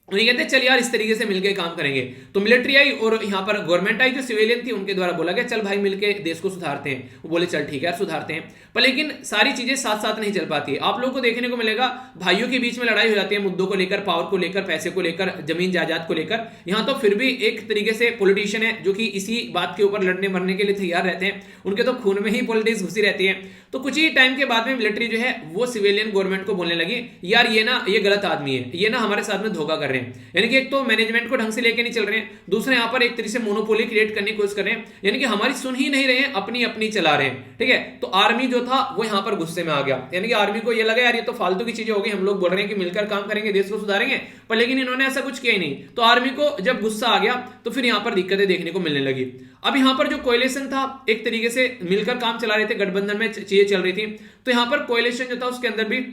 उन्हें कहते हैं चल यार इस तरीके से मिलकर काम करेंगे। तो मिलिट्री आई और यहाँ पर गवर्नमेंट आई, जो सिविलियन थी उनके द्वारा बोला गया चल भाई मिलके देश को सुधारते हैं। वो बोले चल ठीक है यार सुधारते हैं, पर लेकिन सारी चीजें साथ साथ नहीं चल पाती। आप लोगों को देखने को मिलेगा भाइयों के बीच में लड़ाई हो जाती है मुद्दों को लेकर, पावर को लेकर, पैसे को लेकर, जमीन जायदाद को लेकर। यहाँ तो फिर भी एक तरीके से पॉलिटिशियन है जो कि इसी बात के ऊपर लड़ने मरने के लिए तैयार रहते हैं, उनके तो खून में ही पॉलिटिक्स घुसी रहती है। तो कुछ ही टाइम के बाद में मिलिट्री जो है वो सिविलियन गवर्नमेंट को बोलने लगी यार ये गलत आदमी है, ये ना हमारे साथ में धोखा कर रहे हैं। यानी कि एक तो मैनेजमेंट को ढंग से लेके नहीं चल रहे हैं, दूसरे यहाँ पर एक तरीके से मोनोपोली क्रिएट करने की कोशिश कर रहे हैं, यानी कि हमारी सुन ही नहीं रहे हैं, अपनी अपनी चला रहे हैं। ठीक है, तो आर्मी जो था वो यहाँ पर गुस्से में आ गया। यानी कि आर्मी को ये लगा यार ये तो फालतू की चीजें हो गई, हम लोग बोल रहे हैं कि मिलकर काम करेंगे देश को सुधारेंगे, पर लेकिन इन्होंने ऐसा कुछ किया ही नहीं। तो आर्मी को जब गुस्सा आ गया तो फिर यहाँ पर दिक्कतें देखने को मिलने लगी। अब यहाँ पर जो कोएलिशन था एक तरीके से मिलकर काम चला रहे थे, गठबंधन में चीजें चल रही थी। तो यहाँ पर कोएलिशन जो था उसके अंदर भी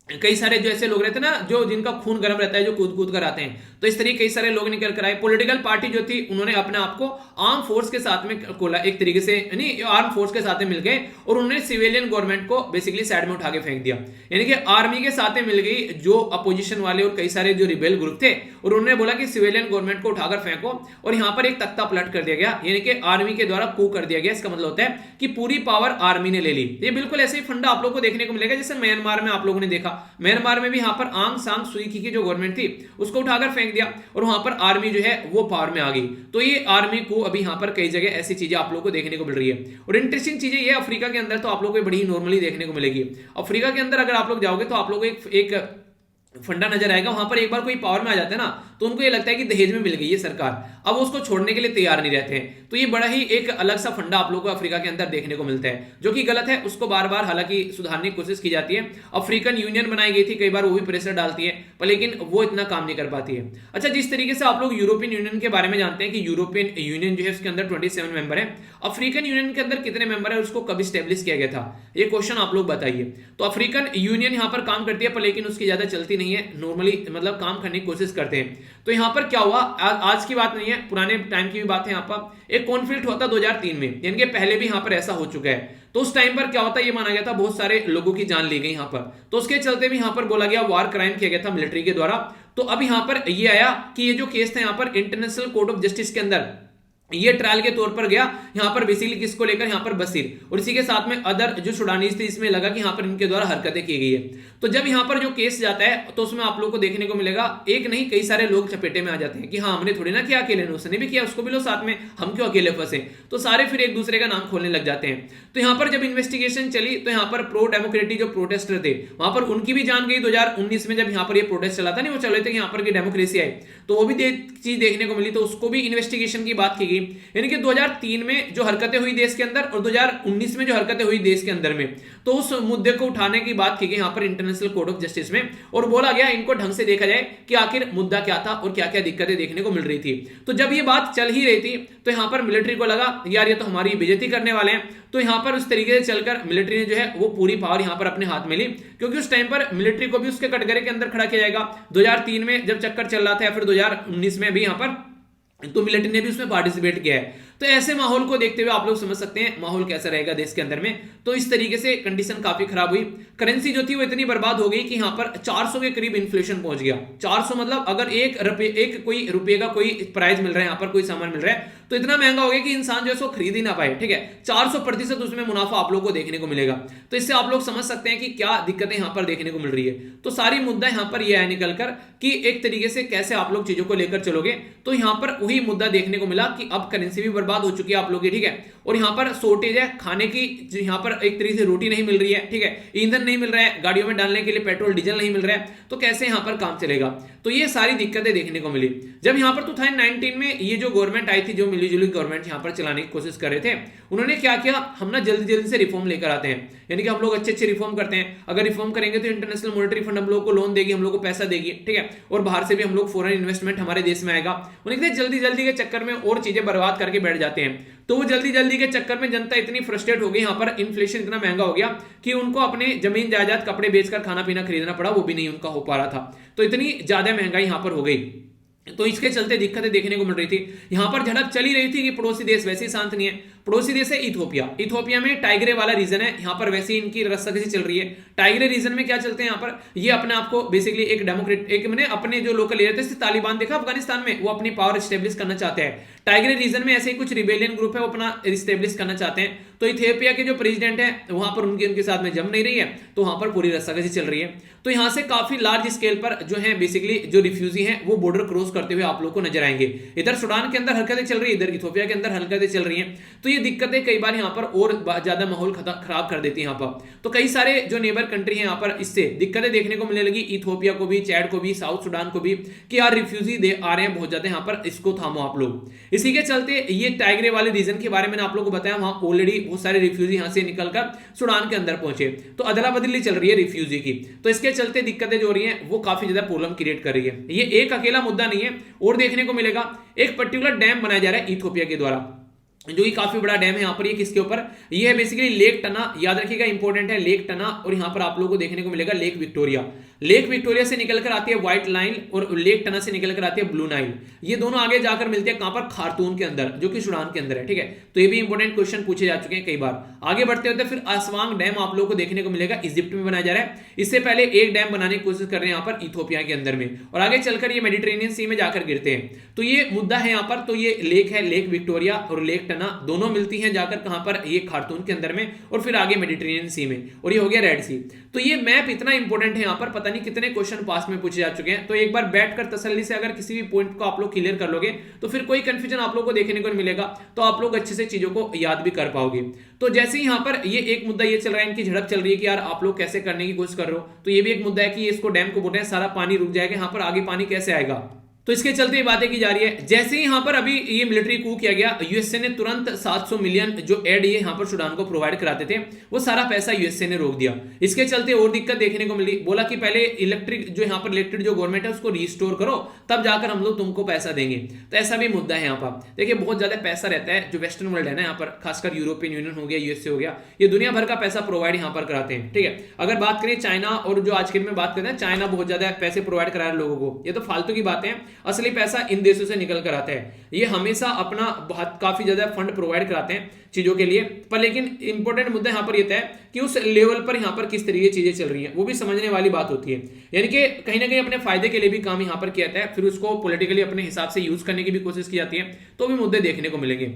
कई सारे जो ऐसे लोग रहते ना जो जिनका खून गर्म रहता है, जो कूद कूद कर आते हैं, तो इस तरीके कई सारे लोग निकल कर आए। पॉलिटिकल पार्टी जो थी उन्होंने अपने आप को आर्म फोर्स के साथ में खोला, एक तरीके से यानी आर्म फोर्स के साथ में मिल गए और उन्होंने सिविलियन गवर्नमेंट को बेसिकली साइड में उठा के फेंक दिया। यानी कि आर्मी के साथ में मिल गई जो अपोजिशन वाले और कई सारे जो रिबेल ग्रुप थे, और उन्होंने बोला कि सिविलियन गवर्नमेंट को उठाकर फेंको, और यहाँ पर एक तख्ता पलट कर दिया गया, यानी कि आर्मी के द्वारा कू कर दिया गया। इसका मतलब होता है कि पूरी पावर आर्मी ने ले ली। ये बिल्कुल ऐसे ही फंडा आप लोगों को देखने को मिलेगा जैसे म्यांमार में आप लोगों ने देखा। म्यांमार में यहाँ पर आंग सान सुई की जो गवर्नमेंट थी उसको उठाकर फेंक दिया और वहां पर आर्मी जो है वो पावर में आ गई। तो ये आर्मी को अभी यहाँ पर कई जगह ऐसी चीजें आप लोगों को देखने को मिल रही है। और इंटरेस्टिंग चीजें ये अफ्रीका के अंदर तो आप लोगों को बड़ी नॉर्मली देखने को मिलेगी। अफ्रीका के अंदर अगर आप लोग जाओगे तो आप लोगों को एक फंडा नजर आएगा। वहां पर एक बार कोई पावर में आ जाता है ना तो उनको ये लगता है कि दहेज में मिल गई है सरकार, अब उसको छोड़ने के लिए तैयार नहीं रहते हैं। तो ये बड़ा ही एक अलग सा फंडा आप लोगों को अफ्रीका के अंदर देखने को मिलता है, जो कि गलत है। उसको बार बार हालांकि सुधारने की कोशिश की जाती है। अफ्रीकन यूनियन बनाई गई थी, कई बार वो भी प्रेशर डालती है, पर लेकिन वो इतना काम नहीं कर पाती है। अच्छा, जिस तरीके से आप लोग यूरोपियन यूनियन के बारे में जानते हैं कि यूरोपियन यूनियन जो है उसके अंदर 27 मेंबर है, अफ्रीकन यूनियन के अंदर कितने मेंबर है, उसको कब स्टेब्लिश किया गया था, ये क्वेश्चन आप लोग बताइए। तो अफ्रीकन यूनियन यहाँ पर काम करती है, पर लेकिन उसकी ज्यादा चलती नहीं है, नॉर्मली मतलब काम करने की कोशिश करते हैं। तो यहाँ पर क्या हुआ, आज की बात नहीं है, पुराने टाइम की भी बात है। यहाँ पर एक कॉन्फ्लिक्ट हुआ था 2003 में, यानी कि पहले भी यहाँ पर ऐसा हो चुका है। तो उस टाइम पर क्या होता है, ये माना गया था बहुत सारे लोगों की जान ली गई यहाँ पर, तो उसके चलते भी यहाँ पर बोला गया वार क्राइम किया गया था मिलिट्री के द्वारा। तो अब यहाँ पर ये आया कि ये जो केस था यहाँ पर इंटरनेशनल कोर्ट ऑफ जस्टिस के अंदर ये ट्रायल के तौर पर गया। यहाँ पर बेसिकली किसको लेकर, यहाँ पर बशीर और इसी के साथ में अदर जो सुडानीज थे, इसमें लगा कि यहाँ पर इनके द्वारा हरकतें की गई है। तो जब यहाँ पर जो केस जाता है तो उसमें आप लोगों को देखने को मिलेगा एक नहीं कई सारे लोग चपेटे में आ जाते हैं कि हाँ हमने थोड़ी ना किया अकेले ने, उसने भी किया, उसको भी लो साथ में, हम क्यों अकेले फंसे। तो सारे फिर एक दूसरे का नाम खोलने लग जाते हैं। तो यहाँ पर जब इन्वेस्टिगेशन चली तो यहाँ पर प्रो डेमोक्रेटिक जो प्रोटेस्टर थे वहां पर उनकी भी जान गई। 2019 में जब यहाँ पर ये प्रोटेस्ट चला था नहीं, वो चल रहे थे कि यहाँ पर की डेमोक्रेसी आई, तो वो भी चीज देखने को मिली, तो उसको भी इन्वेस्टिगेशन की बात की गई। यानी कि 2003 में जो हरकतें हुई देश के अंदर और 2019 में जो हरकतें हुई देश के अंदर में, तो उस मुद्दे को उठाने की बात की गई यहाँ पर इंटरनेशनल कोर्ट ऑफ जस्टिस में, और बोला गया इनको ढंग से देखा जाए कि आखिर मुद्दा क्या था और क्या क्या दिक्कतें देखने को मिल रही थी। तो जब ये बात चल ही रही थी तो यहाँ पर मिलिट्री को लगा यार ये तो हमारी बेइज्जती करने वाले हैं। तो यहाँ पर उस तरीके से चलकर मिलिट्री ने जो है वो पूरी पावर यहाँ पर अपने हाथ में ली, क्योंकि उस टाइम पर मिलिट्री को भी उसके कटघरे के अंदर खड़ा किया जाएगा। 2003 में जब चक्कर चल रहा था या फिर 2019 में भी यहाँ पर, तो मिलिट्री ने भी उसमें पार्टिसिपेट किया है। तो तो ऐसे माहौल को देखते हुए आप लोग समझ सकते हैं माहौल कैसा रहेगा देश के अंदर में। तो इस तरीके से कंडीशन काफी खराब हुई। करेंसी जो थी वो इतनी बर्बाद हो गई कि यहां पर 400 के करीब इन्फ्लेशन पहुंच गया। 400 मतलब अगर एक कोई रुपए का कोई प्राइस मिल रहा है, यहां पर कोई सामान मिल रहा है तो इतना महंगा हो गया कि इंसान जो है सो खरीद ही ना पाए। ठीक है, 400% उसमें मुनाफा आप लोगों को देखने को मिलेगा। तो इससे आप लोग समझ सकते हैं कि क्या दिक्कतें यहां पर देखने को मिल रही है। तो सारी मुद्दा यहां पर यह है निकलकर कि एक तरीके से कैसे आप लोग चीजों को लेकर चलोगे। तो यहां पर वही मुद्दा देखने को मिला कि अब करेंसी भी बर्बाद हो चुकी है आप लोगों की। ठीक है, और यहां पर शॉर्टेज है खाने की, यहां पर एक तरीके से रोटी नहीं मिल रही है। ठीक है, ईंधन नहीं मिल रहा है, गाड़ियों में डालने के लिए पेट्रोल डीजल नहीं मिल रहा है, तो कैसे यहां पर काम चलेगा। तो ये सारी दिक्कतें देखने को मिली। जब यहां पर 2019 में ये जो गवर्नमेंट आई थी, जो मिलीजुली गवर्नमेंट यहां पर चलाने की कोशिश कर रहे थे, उन्होंने क्या किया, हम ना जल्दी जल्दी से रिफॉर्म लेकर आते हैं, यानी कि हम लोग अच्छे अच्छे रिफॉर्म करते हैं। अगर रिफॉर्म करेंगे तो इंटरनेशनल मॉनेटरी फंड हम लोग को लोन देगी, हम लोग को पैसा देगी। ठीक है, और बाहर से भी हम लोग फॉरेन इन्वेस्टमेंट हमारे देश में आएगा। उन्हें जल्दी जल्दी के चक्कर में और चीजें बर्बाद करके बैठ जाते हैं। तो वो जल्दी जल्दी के चक्कर में जनता इतनी फ्रस्ट्रेट हो गई, यहां पर इन्फ्लेशन इतना महंगा हो गया कि उनको अपने जमीन जायदाद कपड़े बेचकर खाना पीना खरीदना पड़ा, वो भी नहीं उनका हो पा रहा था। तो इतनी ज्यादा महंगाई यहां पर हो गई। तो इसके चलते दिक्कतें देखने को मिल रही थी। यहां पर झड़प चली रही थी कि पड़ोसी देश वैसे ही शांत नहीं है। पड़ोसी देश है इथोपिया। इथोपिया में टाइग्रे वाला रीजन है, यहां पर वैसे ही इनकी रस्साकशी चल रही है। टाइग्रे रीजन में क्या चलते हैं, यहां पर ये अपने आप को बेसिकली एक डेमोक्रेट, एक मैंने अपने जो लोकल एरिया थे, तालिबान देखा अफगानिस्तान में, वो अपनी पावर स्टेब्लिश करना चाहते हैं। टाइग्रे रीजन में ऐसे ही कुछ रिबेलियन ग्रुप है, वो अपना स्टेब्लिश करना चाहते हैं। तो इथियोपिया के जो प्रेसिडेंट है वहां पर उनके साथ में जम नहीं रही है, तो वहां पर पूरी रस्साकशी चल रही है। तो यहां से काफी लार्ज स्केल पर जो है बेसिकली जो रिफ्यूजी हैं वो बॉर्डर क्रॉस करते हुए आप लोग को नजर आएंगे। इधर सूडान के अंदर हरकतें चल रही है, इधर इथियोपिया के अंदर हरकतें चल रही हैं। तो ये दिक्कतें कई बार यहाँ पर और ज्यादा माहौल खराब कर देती है यहाँ पर। तो कई सारे जो नेबर कंट्री हैं यहाँ पर इससे दिक्कतें देखने को मिलने लगी, इथियोपिया को भी, चैड को भी, साउथ सूडान को भी, कि यार रिफ्यूजी आ रहे हैं बहुत ज्यादा यहाँ पर, इसको थामो आप लोग। इसी के चलते ये टाइग्रे वाले रीजन के बारे में आप लोगों को बताया, वहां ऑलरेडी बहुत सारे रिफ्यूजी यहाँ से निकलकर सूडान के अंदर पहुंचे। तो अदला बदली चल रही है रिफ्यूजी की। तो इसके चलते दिक्कतें जो रही हैं वो काफी ज्यादा प्रॉब्लम क्रिएट कर रही है। ये एक अकेला मुद्दा नहीं है, और देखने को मिलेगा। एक पर्टिकुलर डैम बनाया जा रहा है इथियोपिया के द्वारा, जो कि काफी बड़ा डैम है यहाँ पर। ये किसके ऊपर, ये है बेसिकली लेक टना, याद रखिएगा इंपॉर्टेंट है लेक टना। और यहाँ पर आप लोगों को देखने को मिलेगा लेक विक्टोरिया। लेक विक्टोरिया से निकलकर आती है व्हाइट लाइन, और लेक टना से निकलकर आती है ब्लू नाइल। ये दोनों आगे जाकर मिलते हैं कहां पर, खार्तूम के अंदर, जो कि सूडान के अंदर है। ठीक है, तो ये भी इंपॉर्टेंट क्वेश्चन पूछे जा चुके हैं कई बार। आगे बढ़ते होते फिर असवांग डैम आप लोगों को देखने को मिलेगा, इजिप्ट में बनाया जा रहा है। इससे पहले एक डैम बनाने की कोशिश कर रहे हैं यहाँ पर इथियोपिया के अंदर में, और आगे चलकर ये मेडिटेरेनियन सी में जाकर गिरते हैं। तो ये मुद्दा है यहाँ पर। तो ये लेक है, लेक विक्टोरिया और लेक टना, दोनों मिलती हैं जाकर कहां पर, ये खार्तूम के अंदर में, और फिर आगे मेडिटेरेनियन सी में, और ये हो गया रेड सी। तो ये मैप इतना इंपॉर्टेंट है यहाँ पर, पता नहीं कितने क्वेश्चन पास में पूछे जा चुके हैं। तो एक बार बैठकर तसल्ली से अगर किसी भी पॉइंट को आप लोग क्लियर कर लोगे तो फिर कोई कंफ्यूजन आप लोग को देखने को मिलेगा, तो आप लोग अच्छे से चीजों को याद भी कर पाओगे। तो जैसे ही यहाँ पर ये एक मुद्दा ये चल रहा है, इनकी झड़प चल रही है कि यार आप लोग कैसे करने की कोशिश कर रहे हो। तो ये भी एक मुद्दा है कि इसको डैम को बोल रहे हैं, सारा पानी रुक जाएगा, यहाँ पर आगे पानी कैसे आएगा। तो इसके चलते बातें की जा रही है। जैसे ही यहां पर अभी ये मिलिट्री कू किया गया, यूएसए ने तुरंत 700 मिलियन जो एड ये यहां पर सूडान को प्रोवाइड कराते थे, वो सारा पैसा यूएसए ने रोक दिया। इसके चलते और दिक्कत देखने को मिली। बोला कि पहले इलेक्ट्रिक जो यहां पर इलेक्टेड जो गवर्नमेंट है उसको रिस्टोर करो, तब जाकर हम लोग तुमको पैसा देंगे। तो ऐसा भी मुद्दा है यहाँ पर। देखिए बहुत ज्यादा पैसा रहता है, जो वेस्टर्न वर्ल्ड है ना यहाँ पर, खासकर यूरोपियन यूनियन हो गया, यूएसए हो गया, ये दुनिया भर का पैसा प्रोवाइड यहाँ पर कराते हैं। ठीक है, अगर बात करें चाइना और जो आज के दिन में बात करते हैं, चाइना बहुत ज्यादा पैसे प्रोवाइड करा रहे लोगों को, ये तो फालतू की बातें हैं। असली पैसा इन देशों से निकल कर आता है। ये हमेशा अपना बहुत काफी ज्यादा फंड प्रोवाइड कराते हैं चीजों के लिए, पर लेकिन इंपॉर्टेंट मुद्दा यहां पर यह है कि उस लेवल पर यहां पर किस तरीके की चीजें चल रही हैं, वो भी समझने वाली बात होती है। यानी कि कहीं ना कहीं अपने फायदे के लिए भी काम यहां पर किया जाता है, फिर उसको पॉलिटिकली अपने हिसाब से यूज करने की भी कोशिश की जाती है, तो भी मुद्दे देखने को मिलेंगे।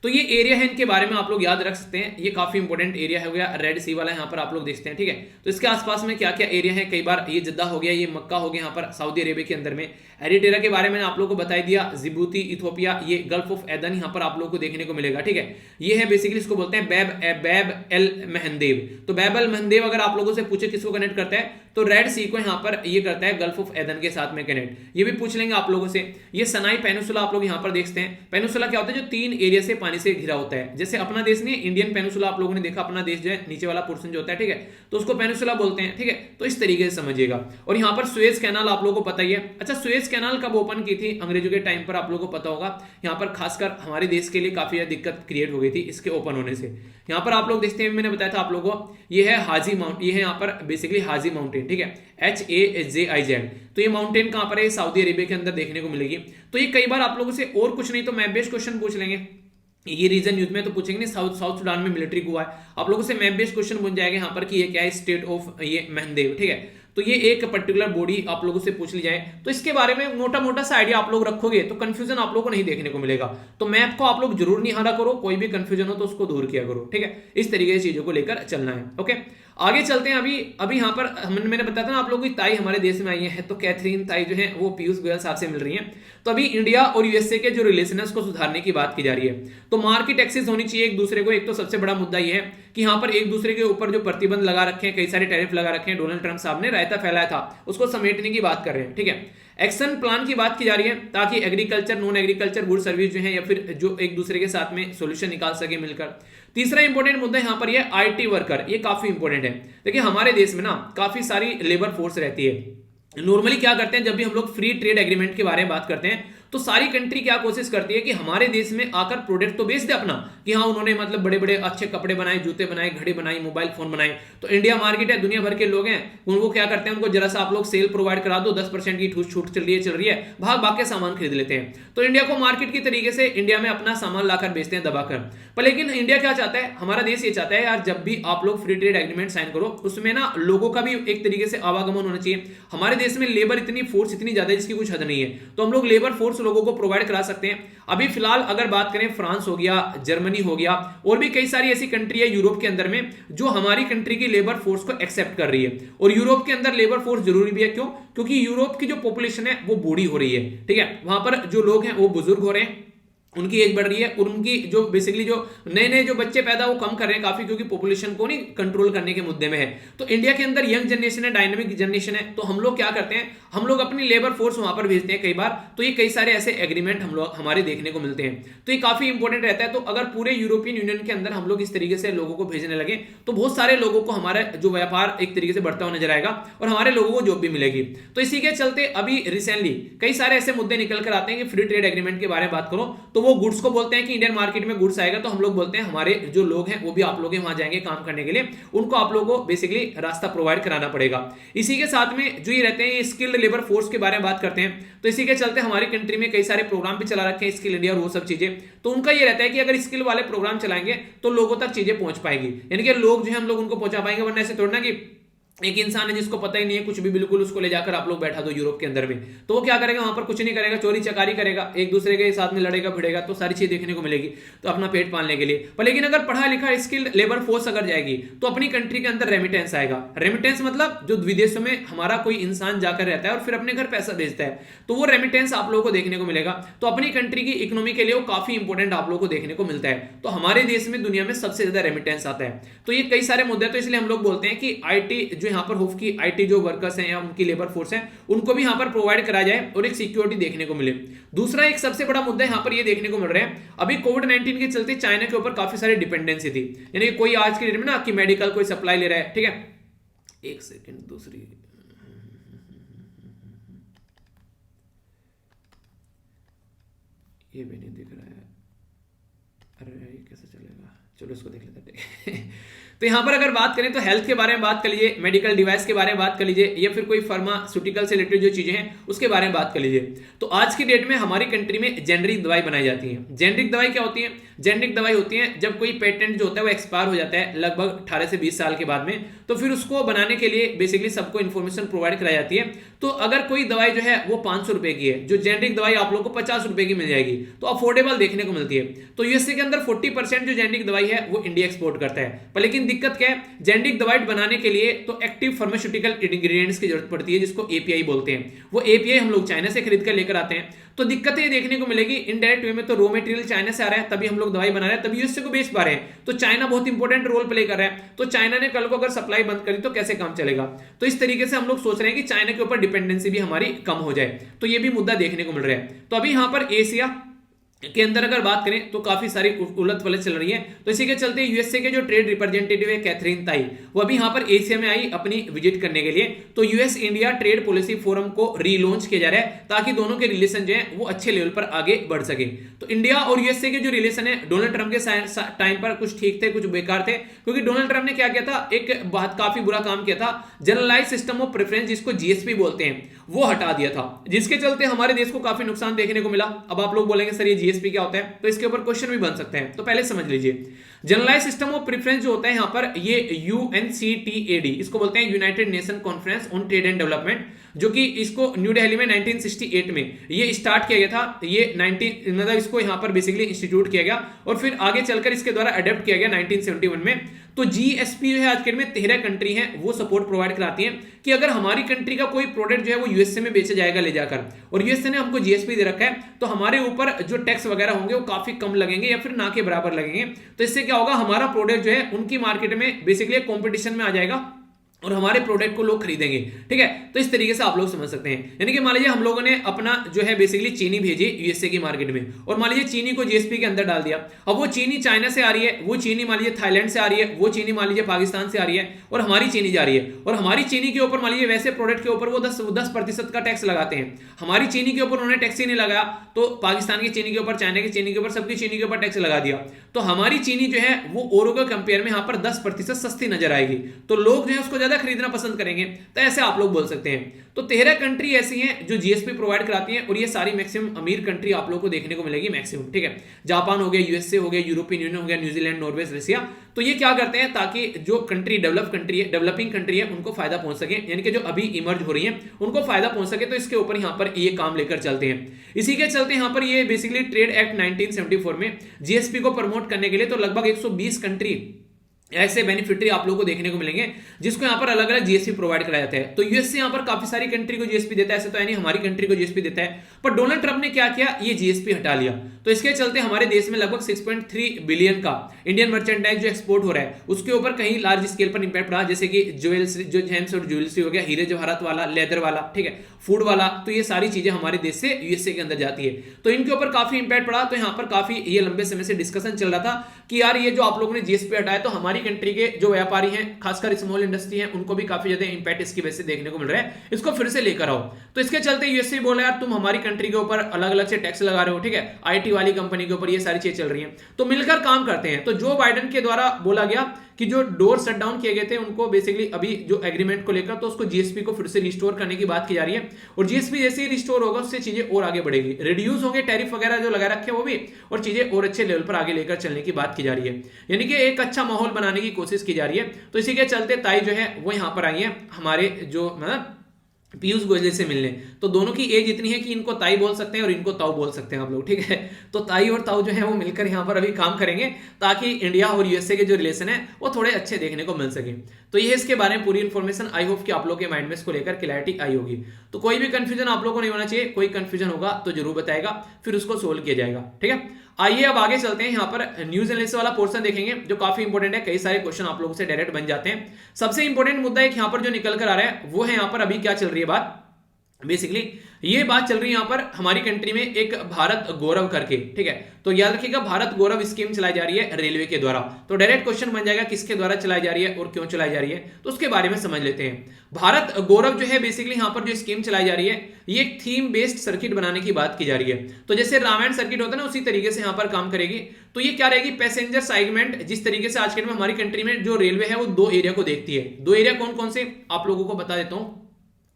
तो ये एरिया है, इनके बारे में आप लोग याद रख सकते हैं। ये काफी इंपॉर्टेंट एरिया हो गया, रेड सी वाला यहाँ पर आप लोग देखते हैं। ठीक है, तो इसके आसपास में क्या क्या एरिया है, कई बार ये जद्दा हो गया, ये मक्का हो गया यहाँ पर सऊदी अरेबिया के अंदर में। एरिट्रिया के बारे में आप लोगों को बता दिया, जिबूती, इथियोपिया, ये गल्फ ऑफ एदन यहाँ पर आप लोगों को देखने को मिलेगा। ठीक है, ये है बेसिकली इसको बोलते हैं बैब एल महदेव। तो बैब एल महदेव अगर आप लोगों से पूछे किसको कनेक्ट करता है, तो रेड सी को यहाँ पर ये करता है गल्फ ऑफ एदन के साथ में कनेक्ट। ये भी पूछ लेंगे आप लोगों से। ये सनाई पेनिसुला आप लोग यहाँ पर देखते हैं। पेनिसुला क्या होता है, जो 3 एरिया से पानी से घिरा होता है। जैसे अपना देश नहीं, इंडियन पेनिसुला आप लोगों ने देखा, अपना देश जो है नीचे वाला पोर्शन जो होता है, ठीक है, तो उसको पेनिसुला बोलते हैं, ठीक है। तो इस तरीके से समझिएगा। और यहाँ पर सुएज कैनाल आप लोगों को पता ही है। अच्छा, सुएज कैनाल कब ओपन की थी? अंग्रेजों के टाइम पर, आप लोगों को पता होगा। यहाँ पर खासकर हमारे देश के लिए काफी ज्यादा दिक्कत क्रिएट हो गई थी इसके ओपन होने से। यहाँ पर आप लोग देखते हैं, मैंने बताया था आप लोगों को, ये है हाजी माउंट, ये है यहाँ पर बेसिकली हाजी माउंटेन, ठीक है, HAZIZ। तो ये माउंटेन कहां पर है? सऊदी अरेबिया के अंदर देखने को मिलेगी। तो ये कई बार आप लोगों से और कुछ नहीं तो मैप बेस्ड क्वेश्चन पूछ लेंगे। ये रीजन यूज में तो पूछेंगे नहीं, साउथ सुडान में मिलिट्री हुआ है, आप लोगों से मैप बेस्ड क्वेश्चन बन जाएगा यहाँ पर कि ये क्या है, स्टेट ऑफ ये महदेव, ठीक है। तो ये एक पर्टिकुलर बॉडी आप लोगों से पूछ ली जाए तो इसके बारे में मोटा मोटा सा आइडिया आप लोग रखोगे तो कंफ्यूजन आप लोगों को नहीं देखने को मिलेगा। तो मैप को आप लोग जरूर निहारा करो, कोई भी कंफ्यूजन हो तो उसको दूर किया करो, ठीक है। इस तरीके से चीजों को लेकर चलना है। ओके, आगे चलते हैं। अभी यहाँ पर मैंने बताया था ना आप लोगों की ताई हमारे देश में आई है, तो कैथरीन ताई जो है वो पीयूष गोयल साहब से मिल रही है। तो अभी इंडिया और यूएसए के जो रिलेशन है उसको सुधारने की बात की जा रही है। तो मार्केट एक्सेस होनी चाहिए एक दूसरे को। एक तो सबसे बड़ा मुद्दा ये है कि यहाँ पर एक दूसरे के ऊपर जो प्रतिबंध लगा रखे हैं, कई सारे टैरिफ लगा रखे हैं, डोनाल्ड ट्रंप साहब ने रायता फैलाया था, उसको समेटने की बात कर रहे हैं, ठीक है। एक्शन प्लान की बात की जा रही है ताकि agriculture, non agriculture good service जो है या फिर जो एक दूसरे के साथ में सॉल्यूशन निकाल सके मिलकर। तीसरा इंपॉर्टेंट मुद्दा यहाँ पर ये आईटी वर्कर, ये काफी इंपॉर्टेंट है। देखिए हमारे देश में ना काफी सारी लेबर फोर्स रहती है। नॉर्मली क्या करते हैं, जब भी हम लोग फ्री ट्रेड एग्रीमेंट के बारे में बात करते हैं तो सारी कंट्री क्या कोशिश करती है कि हमारे देश में आकर प्रोडक्ट तो बेच दे अपना, कि हाँ उन्होंने मतलब बड़े बड़े अच्छे कपड़े बनाए, जूते बनाए, घड़ी बनाई, मोबाइल फोन बनाए। तो इंडिया मार्केट है, दुनिया भर के लोग हैं, उनको क्या करते हैं, उनको जरा सा आप लोग सेल प्रोवाइड करा दो, 10% की छूट चल रही है, भाग भाग के सामान खरीद लेते हैं। तो इंडिया को मार्केट की तरीके से इंडिया में अपना सामान लाकर बेचते हैं दबाकर। पर लेकिन इंडिया क्या चाहता है, हमारा देश ये चाहता है यार जब भी आप लोग फ्री ट्रेड एग्रीमेंट साइन करो उसमें ना लोगों का भी एक तरीके से आवागमन होना चाहिए। हमारे देश में लेबर इतनी फोर्स इतनी ज्यादा है जिसकी कुछ हद नहीं है, तो हम लोग लेबर फोर्स लोगों को प्रोवाइड करा सकते हैं। अभी फिलहाल अगर बात करें, फ्रांस हो गया, जर्मनी हो गया, और भी कई सारी ऐसी कंट्री है यूरोप के अंदर में जो हमारी कंट्री की लेबर फोर्स को एक्सेप्ट कर रही है। और यूरोप के अंदर लेबर फोर्स जरूरी भी है, क्यों? क्योंकि यूरोप की जो पॉपुलेशन है वो बूढ़ी हो रही है, ठीक है। वहां पर जो लोग हैं वो बुजुर्ग हो रहे हैं, उनकी एज बढ़ रही है, और उनकी जो बेसिकली जो नए नए जो बच्चे पैदा वो कम कर रहे हैं काफी, क्योंकि पॉपुलेशन को नहीं कंट्रोल करने के मुद्दे में है। तो इंडिया के अंदर यंग जनरेशन है, डायनामिक जनरेशन है, तो हम लोग क्या करते हैं, हम लोग अपनी लेबर फोर्स वहां पर भेजते हैं कई बार। तो ये कई सारे ऐसे एग्रीमेंट हम लोग हमारे देखने को मिलते हैं, तो ये काफी इंपॉर्टेंट रहता है। तो अगर पूरे यूरोपियन यूनियन के अंदर हम लोग इस तरीके से लोगों को भेजने लगे तो बहुत सारे लोगों को हमारा जो व्यापार एक तरीके से बढ़ता हुआ नजर आएगा और हमारे लोगों को जॉब भी मिलेगी। तो इसी के चलते अभी रिसेंटली कई सारे ऐसे मुद्दे निकल कर आते हैं कि फ्री ट्रेड एग्रीमेंट के बारे में बात करो तो वो गुड्स को बोलते हैं कि इंडियन मार्केट में गुड्स आएगा, तो हम लोग बोलते हैं हमारे जो लोग हैं वो भी आप लोग वहां जाएंगे काम करने के लिए, उनको आप लोगों को बेसिकली रास्ता प्रोवाइड कराना पड़ेगा। इसी के साथ में जो ये रहते हैं स्किल्ड लेबर फोर्स के बारे में बात करते हैं, तो इसी के चलते हमारी कंट्री में कई सारे प्रोग्राम भी चला रखे हैं, स्किल इंडिया और वो सब चीजें। तो उनका ये रहता है कि अगर स्किल वाले प्रोग्राम चलाएंगे तो लोगों तक चीजें पहुंच पाएगी, यानी कि लोग जो है हम लोग उनको पहुंचा पाएंगे। वरना ऐसे थोड़ा ना कि एक इंसान है जिसको पता ही नहीं है कुछ भी, बिल्कुल उसको ले जाकर आप लोग बैठा दो यूरोप के अंदर में, तो वो क्या करेगा, वहां पर कुछ नहीं करेगा, चोरी चकारी करेगा, एक दूसरे के साथ में लड़ेगा भिड़ेगा, तो सारी चीज देखने को मिलेगी, तो अपना पेट पालने के लिए। पर लेकिन अगर पढ़ा लिखा स्किल्ड लेबर फोर्स अगर जाएगी तो अपनी कंट्री के अंदर रेमिटेंस आएगा। रेमिटेंस मतलब जो विदेशों में हमारा कोई इंसान जाकर रहता है और फिर अपने घर पैसा भेजता है, तो वो रेमिटेंस आप लोगों को देखने को मिलेगा। तो अपनी कंट्री की इकोनॉमी के लिए वो काफी इंपॉर्टेंट आप लोगों को देखने को मिलता है। तो हमारे देश में दुनिया में सबसे ज्यादा रेमिटेंस आता है। तो ये कई सारे मुद्दे, तो इसलिए हम लोग बोलते हैं कि आईटी जो यहाँ पर होफ की आईटी जो वर्कर्स हैं या उनकी लेबर फोर्स है उनको भी यहां पर प्रोवाइड कराया जाए और एक सिक्योरिटी देखने को मिले। दूसरा एक सबसे बड़ा मुद्दा यहां पर ये देखने को मिल रहा है, अभी कोविड-19 के चलते चाइना के ऊपर काफी सारी डिपेंडेंसी थी, यानी कोई आज के डेट में ना कि मेडिकल कोई सप्लाई ले रहा है, ठीक है। एक सेकंड, दूसरी ये भी नहीं दिख रहा है, अरे ये कैसे चलेगा, चलो इसको देख लेते हैं। तो यहां पर अगर बात करें तो हेल्थ के बारे में बात कर लीजिए, मेडिकल डिवाइस के बारे में बात कर लीजिए, या फिर कोई फार्मास्यूटिकल से रिलेटेड जो चीजें हैं उसके बारे में बात कर लीजिए। तो आज की डेट में हमारी कंट्री में जेनरिक दवाई बनाई जाती है। जेनरिक दवाई क्या होती है? जेनरिक दवाई होती है जब कोई पेटेंट जो होता है वो एक्सपायर हो जाता है लगभग 18 से 20 साल के बाद में, तो फिर उसको बनाने के लिए बेसिकली सबको इन्फॉर्मेशन प्रोवाइड कराई जाती है। तो अगर कोई दवाई जो है वो 500 रुपए की है, जो जेनरिक दवाई आप लोग को 50 रुपए की मिल जाएगी, तो अफोर्डेबल देखने को मिलती है। तो यूएसए के अंदर 40% जो जेनरिक दवाई है वो इंडिया एक्सपोर्ट करता है। पर लेकिन दिक्कत क्या है, जेनरिक दवाई बनाने के लिए तो एक्टिव फार्मास्यूटिकल इंग्रेडिएंट्स की जरूरत पड़ती है, जिसको एपीआई बोलते हैं। वो एपीआई हम लोग चाइना से खरीद कर लेकर आते हैं। तो दिक्कतें ये देखने को मिलेगी इनडायरेक्ट वे में, तो रॉ मटेरियल चाइना से आ रहा है तभी हम लोग दवाई बना रहे हैं, तभी यूएसए को बेच पा रहे हैं। तो चाइना बहुत इंपॉर्टेंट रोल प्ले कर रहा है। तो चाइना ने कल को अगर सप्लाई बंद करी तो कैसे काम चलेगा? तो इस तरीके से हम लोग सोच रहे हैं कि चाइना के ऊपर डिपेंडेंसी भी हमारी कम हो जाए, तो ये भी मुद्दा देखने को मिल रहा है। तो अभी यहां पर के अंदर अगर बात करें तो काफी सारी उलट पलट चल रही है। तो इसी के चलते यूएसए के जो ट्रेड रिप्रेजेंटेटिव है कैथरीन ताई, वो अभी यहां पर एशिया में आई अपनी विजिट करने के लिए। तो US India trade policy forum को रीलॉन्च किया जा रहा है ताकि दोनों के रिलेशन जो है वो अच्छे लेवल पर आगे बढ़ सके। तो इंडिया और यूएसए के जो रिलेशन है डोनाल्ड ट्रंप के टाइम पर कुछ ठीक थे, कुछ बेकार थे, क्योंकि डोनाल्ड ट्रंप ने क्या किया था, एक बहुत काफी बुरा काम किया था, जनरलाइज सिस्टम ऑफ प्रेफरेंस जिसको जीएसपी बोलते हैं, वो हटा दिया था, जिसके चलते हमारे देश को काफी नुकसान देखने को मिला। अब आप लोग बोलेंगे सर ये जीएसपी क्या होता है, तो इसके ऊपर क्वेश्चन भी बन सकते हैं, तो पहले समझ लीजिए। जनरलाइज सिस्टम ऑफ प्रेफरेंस जो होता है यहाँ पर, ये यूएनसीटीएडी इसको बोलते हैं, United nation conference on trade and development, जो कि इसको न्यू दिल्ली में 1968 में ये स्टार्ट किया गया था। ये 19 मतलब इसको यहाँ पर बेसिकली इंस्टीट्यूट किया गया और फिर आगे चलकर इसके द्वारा अडेप्ट किया गया 1971 में। तो जीएसपी जो है आज के डेट में 13 कंट्री हैं वो सपोर्ट प्रोवाइड कराती हैं कि अगर हमारी कंट्री का कोई प्रोडक्ट जो है वो यूएसए में बेचा जाएगा ले जाकर, और यूएसए ने हमको जीएसपी दे रखा है, तो हमारे ऊपर जो टैक्स वगैरह होंगे वो काफी कम लगेंगे या फिर ना के बराबर लगेंगे। तो इससे क्या होगा, हमारा प्रोडक्ट जो है उनकी मार्केट में बेसिकली कॉम्पिटिशन में आ जाएगा और हमारे प्रोडक्ट को लोग खरीदेंगे। ठीक है, तो इस तरीके से आप लोग समझ सकते हैं। यानी कि मान लीजिए हम लोगों ने अपना जो है बेसिकली चीनी भेजी यूएसए की मार्केट में, और मान लीजिए चीनी को जीएसपी के अंदर डाल दिया। अब वो चीनी चाइना से आ रही है, वो चीनी मान लीजिए थाईलैंड से आ रही है, वो चीनी मान लीजिए पाकिस्तान से आ रही है, और हमारी चीनी जा रही है, और हमारी चीनी के ऊपर मान लीजिए वैसे प्रोडक्ट के ऊपर वो 10% का टैक्स लगाते हैं। हमारी चीनी के ऊपर उन्होंने टैक्स ही नहीं लगाया, तो पाकिस्तान की चीनी के ऊपर, चाइना की चीनी के ऊपर, सबकी चीनी के ऊपर टैक्स लगा दिया, तो हमारी चीनी जो है वो औरों के कंपेयर में यहाँ पर 10% सस्ती नजर आएगी, तो लोग जो है उसको ज्यादा खरीदना पसंद करेंगे। तो ऐसे आप लोग बोल सकते हैं। तो 13 कंट्री ऐसी हैं जो जीएसपी प्रोवाइड कराती हैं, और ये सारी मैक्सिमम अमीर कंट्री आप लोगों को देखने को मिलेगी मैक्सिमम। ठीक है, जापान हो गया, यूएसए हो गया, यूरोपियन यूनियन हो गया, न्यूजीलैंड, नॉर्वे, रशिया। तो ये क्या करते हैं ताकि जो कंट्री डेवलपिंग कंट्री है उनको फायदा पहुंच सके, यानी कि जो अभी इमर्ज हो रही है उनको फायदा पहुंच सके, तो इसके ऊपर यहाँ पर ये काम लेकर चलते हैं। इसी के चलते यहाँ पर ये बेसिकली ट्रेड एक्ट 1974 में जीएसपी को प्रमोट करने के लिए तो लगभग 120 कंट्री ऐसे बेनिफिटरी आप लोगों को देखने को मिलेंगे जिसको यहाँ पर अलग अलग जीएसपी प्रोवाइड कराया जाता है। तो यूएसए यहाँ पर काफी सारी कंट्री को जीएसपी देता है, ऐसे तो यानी हमारी कंट्री को जीएसपी देता है, पर डोनाल्ड ट्रंप ने क्या किया, ये जीएसपी हटा लिया। तो इसके चलते हमारे देश में लगभग 6.3 बिलियन का इंडियन मर्चेंडाइज जो एक्सपोर्ट हो रहा है उसके ऊपर कहीं लार्ज स्केल पर इंपैक्ट पड़ा, जैसे कि ज्वेल्स, जो जेम्स और ज्वेलरी हो गया, हीरे जवाहरात वाला, लेदर वाला, ठीक है, फूड वाला, तो ये सारी चीजें हमारे देश से यूएसए के अंदर जाती है, तो इनके ऊपर काफी इंपैक्ट पड़ा। तो यहाँ पर काफी ये लंबे समय से डिस्कशन चल रहा था कि यार ये जो आप लोगों ने जीएसपी हटाया तो हमारी कंट्री के जो व्यापारी हैं, खासकर स्मॉल इंडस्ट्री है, उनको भी काफी ज्यादा इंपैक्ट इसकी वजह से देखने को मिल रहा है, इसको फिर से लेकर आओ। तो इसके चलते यूएसए बोला यार तुम हमारी कंट्री के ऊपर अलग अलग से टैक्स लगा रहे हो, ठीक है, आईटी वाली कंपनी के ऊपर ये सारी चीजें चल रही हैं, तो मिलकर काम करते हैं। तो जो बाइडेन के द्वारा बोला गया कि जो डोर शट डाउन किए गए थे उनको बेसिकली अभी जो एग्रीमेंट को लेकर तो उसको जीएसपी को फिर से रिस्टोर करने की बात की जा रही है, और जीएसपी जैसे ही रिस्टोर होगा उससे चीजें और आगे बढ़ेगी, रिड्यूस होंगे टैरिफ वगैरह जो लगा रखे वो भी, और चीजें और अच्छे लेवल पर आगे लेकर चलने की बात की जा रही है, यानी कि एक अच्छा माहौल बनाने की कोशिश की जा रही है। तो इसी के चलते ताई जो है वो यहाँ पर आई है हमारे जो मतलब पीयूष गोयल से मिलने। तो दोनों की एज इतनी है कि इनको ताई बोल सकते हैं और इनको ताऊ बोल सकते हैं आप लोग, ठीक है। तो ताई और ताऊ जो है वो मिलकर यहाँ पर अभी काम करेंगे ताकि इंडिया और यूएसए के जो रिलेशन है वो थोड़े अच्छे देखने को मिल सके। तो ये इसके बारे में पूरी इन्फॉर्मेशन, आई होप कि आप लोग के माइंड में इसको लेकर क्लैरिटी आई होगी। तो कोई भी कंफ्यूजन आप लोगों को नहीं होना चाहिए, कोई कंफ्यूजन होगा तो जरूर बताएगा, फिर उसको सोल्व किया जाएगा, ठीक है। आइए अब आगे चलते हैं, यहाँ पर न्यूज एनालिसिस वाला पोर्शन देखेंगे जो काफी इंपॉर्टेंट है, कई सारे क्वेश्चन आप लोगों से डायरेक्ट बन जाते हैं। सबसे इंपॉर्टेंट मुद्दा एक यहाँ पर जो निकल कर आ रहा है वो है यहाँ पर अभी क्या चल रही है बात, बेसिकली ये बात चल रही है यहाँ पर हमारी कंट्री में एक भारत गौरव करके, ठीक है। तो याद रखिएगा भारत गौरव स्कीम चलाई जा रही है रेलवे के द्वारा। तो डायरेक्ट क्वेश्चन बन जाएगा किसके द्वारा चलाई जा रही है और क्यों चलाई जा रही है, तो उसके बारे में समझ लेते हैं। भारत गौरव जो है बेसिकली यहाँ पर जो स्कीम चलाई जा रही है ये एक थीम बेस्ड सर्किट बनाने की बात की जा रही है। तो जैसे रामायण सर्किट होता है ना उसी तरीके से यहाँ पर काम करेगी। तो ये क्या रहेगी, पैसेंजर सेगमेंट, जिस तरीके से आज के दिन में हमारी कंट्री में जो रेलवे है वो 2 एरिया को देखती है। 2 एरिया कौन कौन से आप लोगों को बता देता हूँ,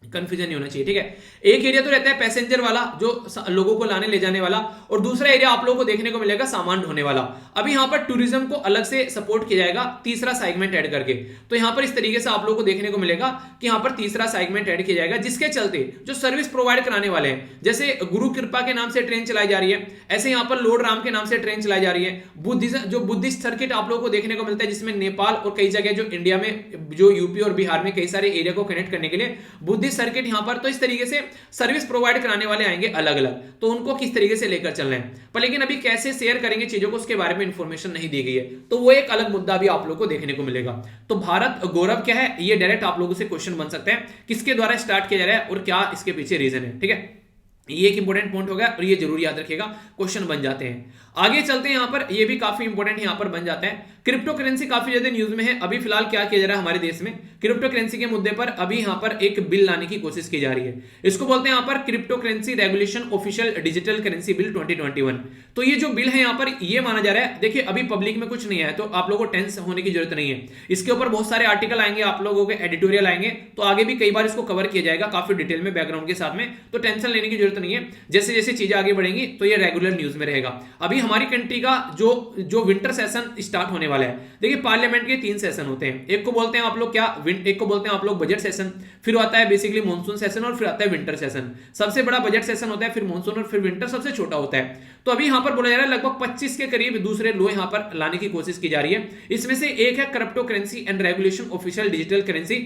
कंफ्यूजन नहीं होना चाहिए, ठीक है। एक एरिया तो रहता है पैसेंजर वाला जो लोगों को लाने ले जाने वाला, और दूसरा एरिया आप लोगों को देखने को मिलेगा सामान ढोने वाला। अभी यहाँ पर टूरिज्म को अलग से सपोर्ट किया जाएगा तीसरा सेगमेंट ऐड करके। तो यहाँ पर इस तरीके से आप लोगों को देखने को मिलेगा कि यहाँ पर तीसरा सेगमेंट ऐड किया जाएगा, जिसके चलते जो सर्विस प्रोवाइड कराने वाले हैं, जैसे गुरु कृपा के नाम से ट्रेन चलाई जा रही है, ऐसे यहाँ पर लॉर्ड राम के नाम से ट्रेन चलाई जा रही है। बुद्धिस्ट सर्किट आप लोगों को देखने को मिलता है, जिसमें नेपाल और कई जगह जो इंडिया में जो यूपी और बिहार में कई सारे एरिया को कनेक्ट करने के लिए बुद्धिस्ट सर्किट यहाँ पर। तो इस तरीके से सर्विस प्रोवाइड कराने वाले आएंगे अलग अलग, तो उनको किस तरीके से लेकर चलना है, पर लेकिन अभी कैसे शेयर करेंगे चीजों को उसके बारे में इंफॉर्मेशन नहीं दी गई है, तो वो एक अलग मुद्दा भी आप लोगों को देखने को मिलेगा। तो भारत गौरव क्या है, ये डायरेक्ट आप लोगों से क्वेश्चन बन सकते हैं, किसके द्वारा स्टार्ट किया जा रहा है और क्या इसके पीछे रीजन है, ठीक है। ये एक इंपॉर्टेंट पॉइंट होगा और ये जरूर याद रखिएगा, क्वेश्चन बन जाते हैं। आगे चलते हैं, यहां पर ये भी काफी इंपॉर्टेंट यहां पर बन जाता है। क्रिप्टो करेंसी काफी ज्यादा न्यूज में है। अभी फिलहाल क्या किया जा रहा है हमारे देश में क्रिप्टो करेंसी के मुद्दे पर, अभी यहां पर एक बिल लाने की कोशिश की जा रही है। इसको बोलते हैं यहां पर crypto currency regulation official digital currency bill 2021। तो ये जो बिल है यहां पर ये माना जा रहा है, देखिए अभी पब्लिक में कुछ नहीं है तो आप लोगों को टेंस होने की जरूरत नहीं है। इसके ऊपर बहुत सारे आर्टिकल आएंगे, आप लोगों के एडिटोरियल आएंगे, तो आगे भी कई बार इसको कवर किया जाएगा काफी डिटेल में बैकग्राउंड के साथ में, तो टेंशन लेने की जरूरत नहीं है। जैसे जैसे चीजें आगे बढ़ेंगी तो ये रेगुलर न्यूज में रहेगा। अभी हमारी कंट्री का जो विंटर सेशन स्टार्ट होने वाला है, देखिए पार्लियामेंट के 3 सेशन होते हैं। एक को बोलते हैं आप लोग क्या, एक को बोलते हैं आप लोग बजट सेशन, फिर आता है बेसिकली मॉनसून सेशन और फिर आता है विंटर सेशन। सबसे बड़ा बजट सेशन होता है, फिर मॉनसून और फिर विंटर सबसे छोटा होता है। तो अभी यहां पर बोला जा रहा है लगभग 25 के करीब दूसरे लो यहां पर लाने की कोशिश की जा रही है। इसमें से एक है crypto currency and regulation official digital currency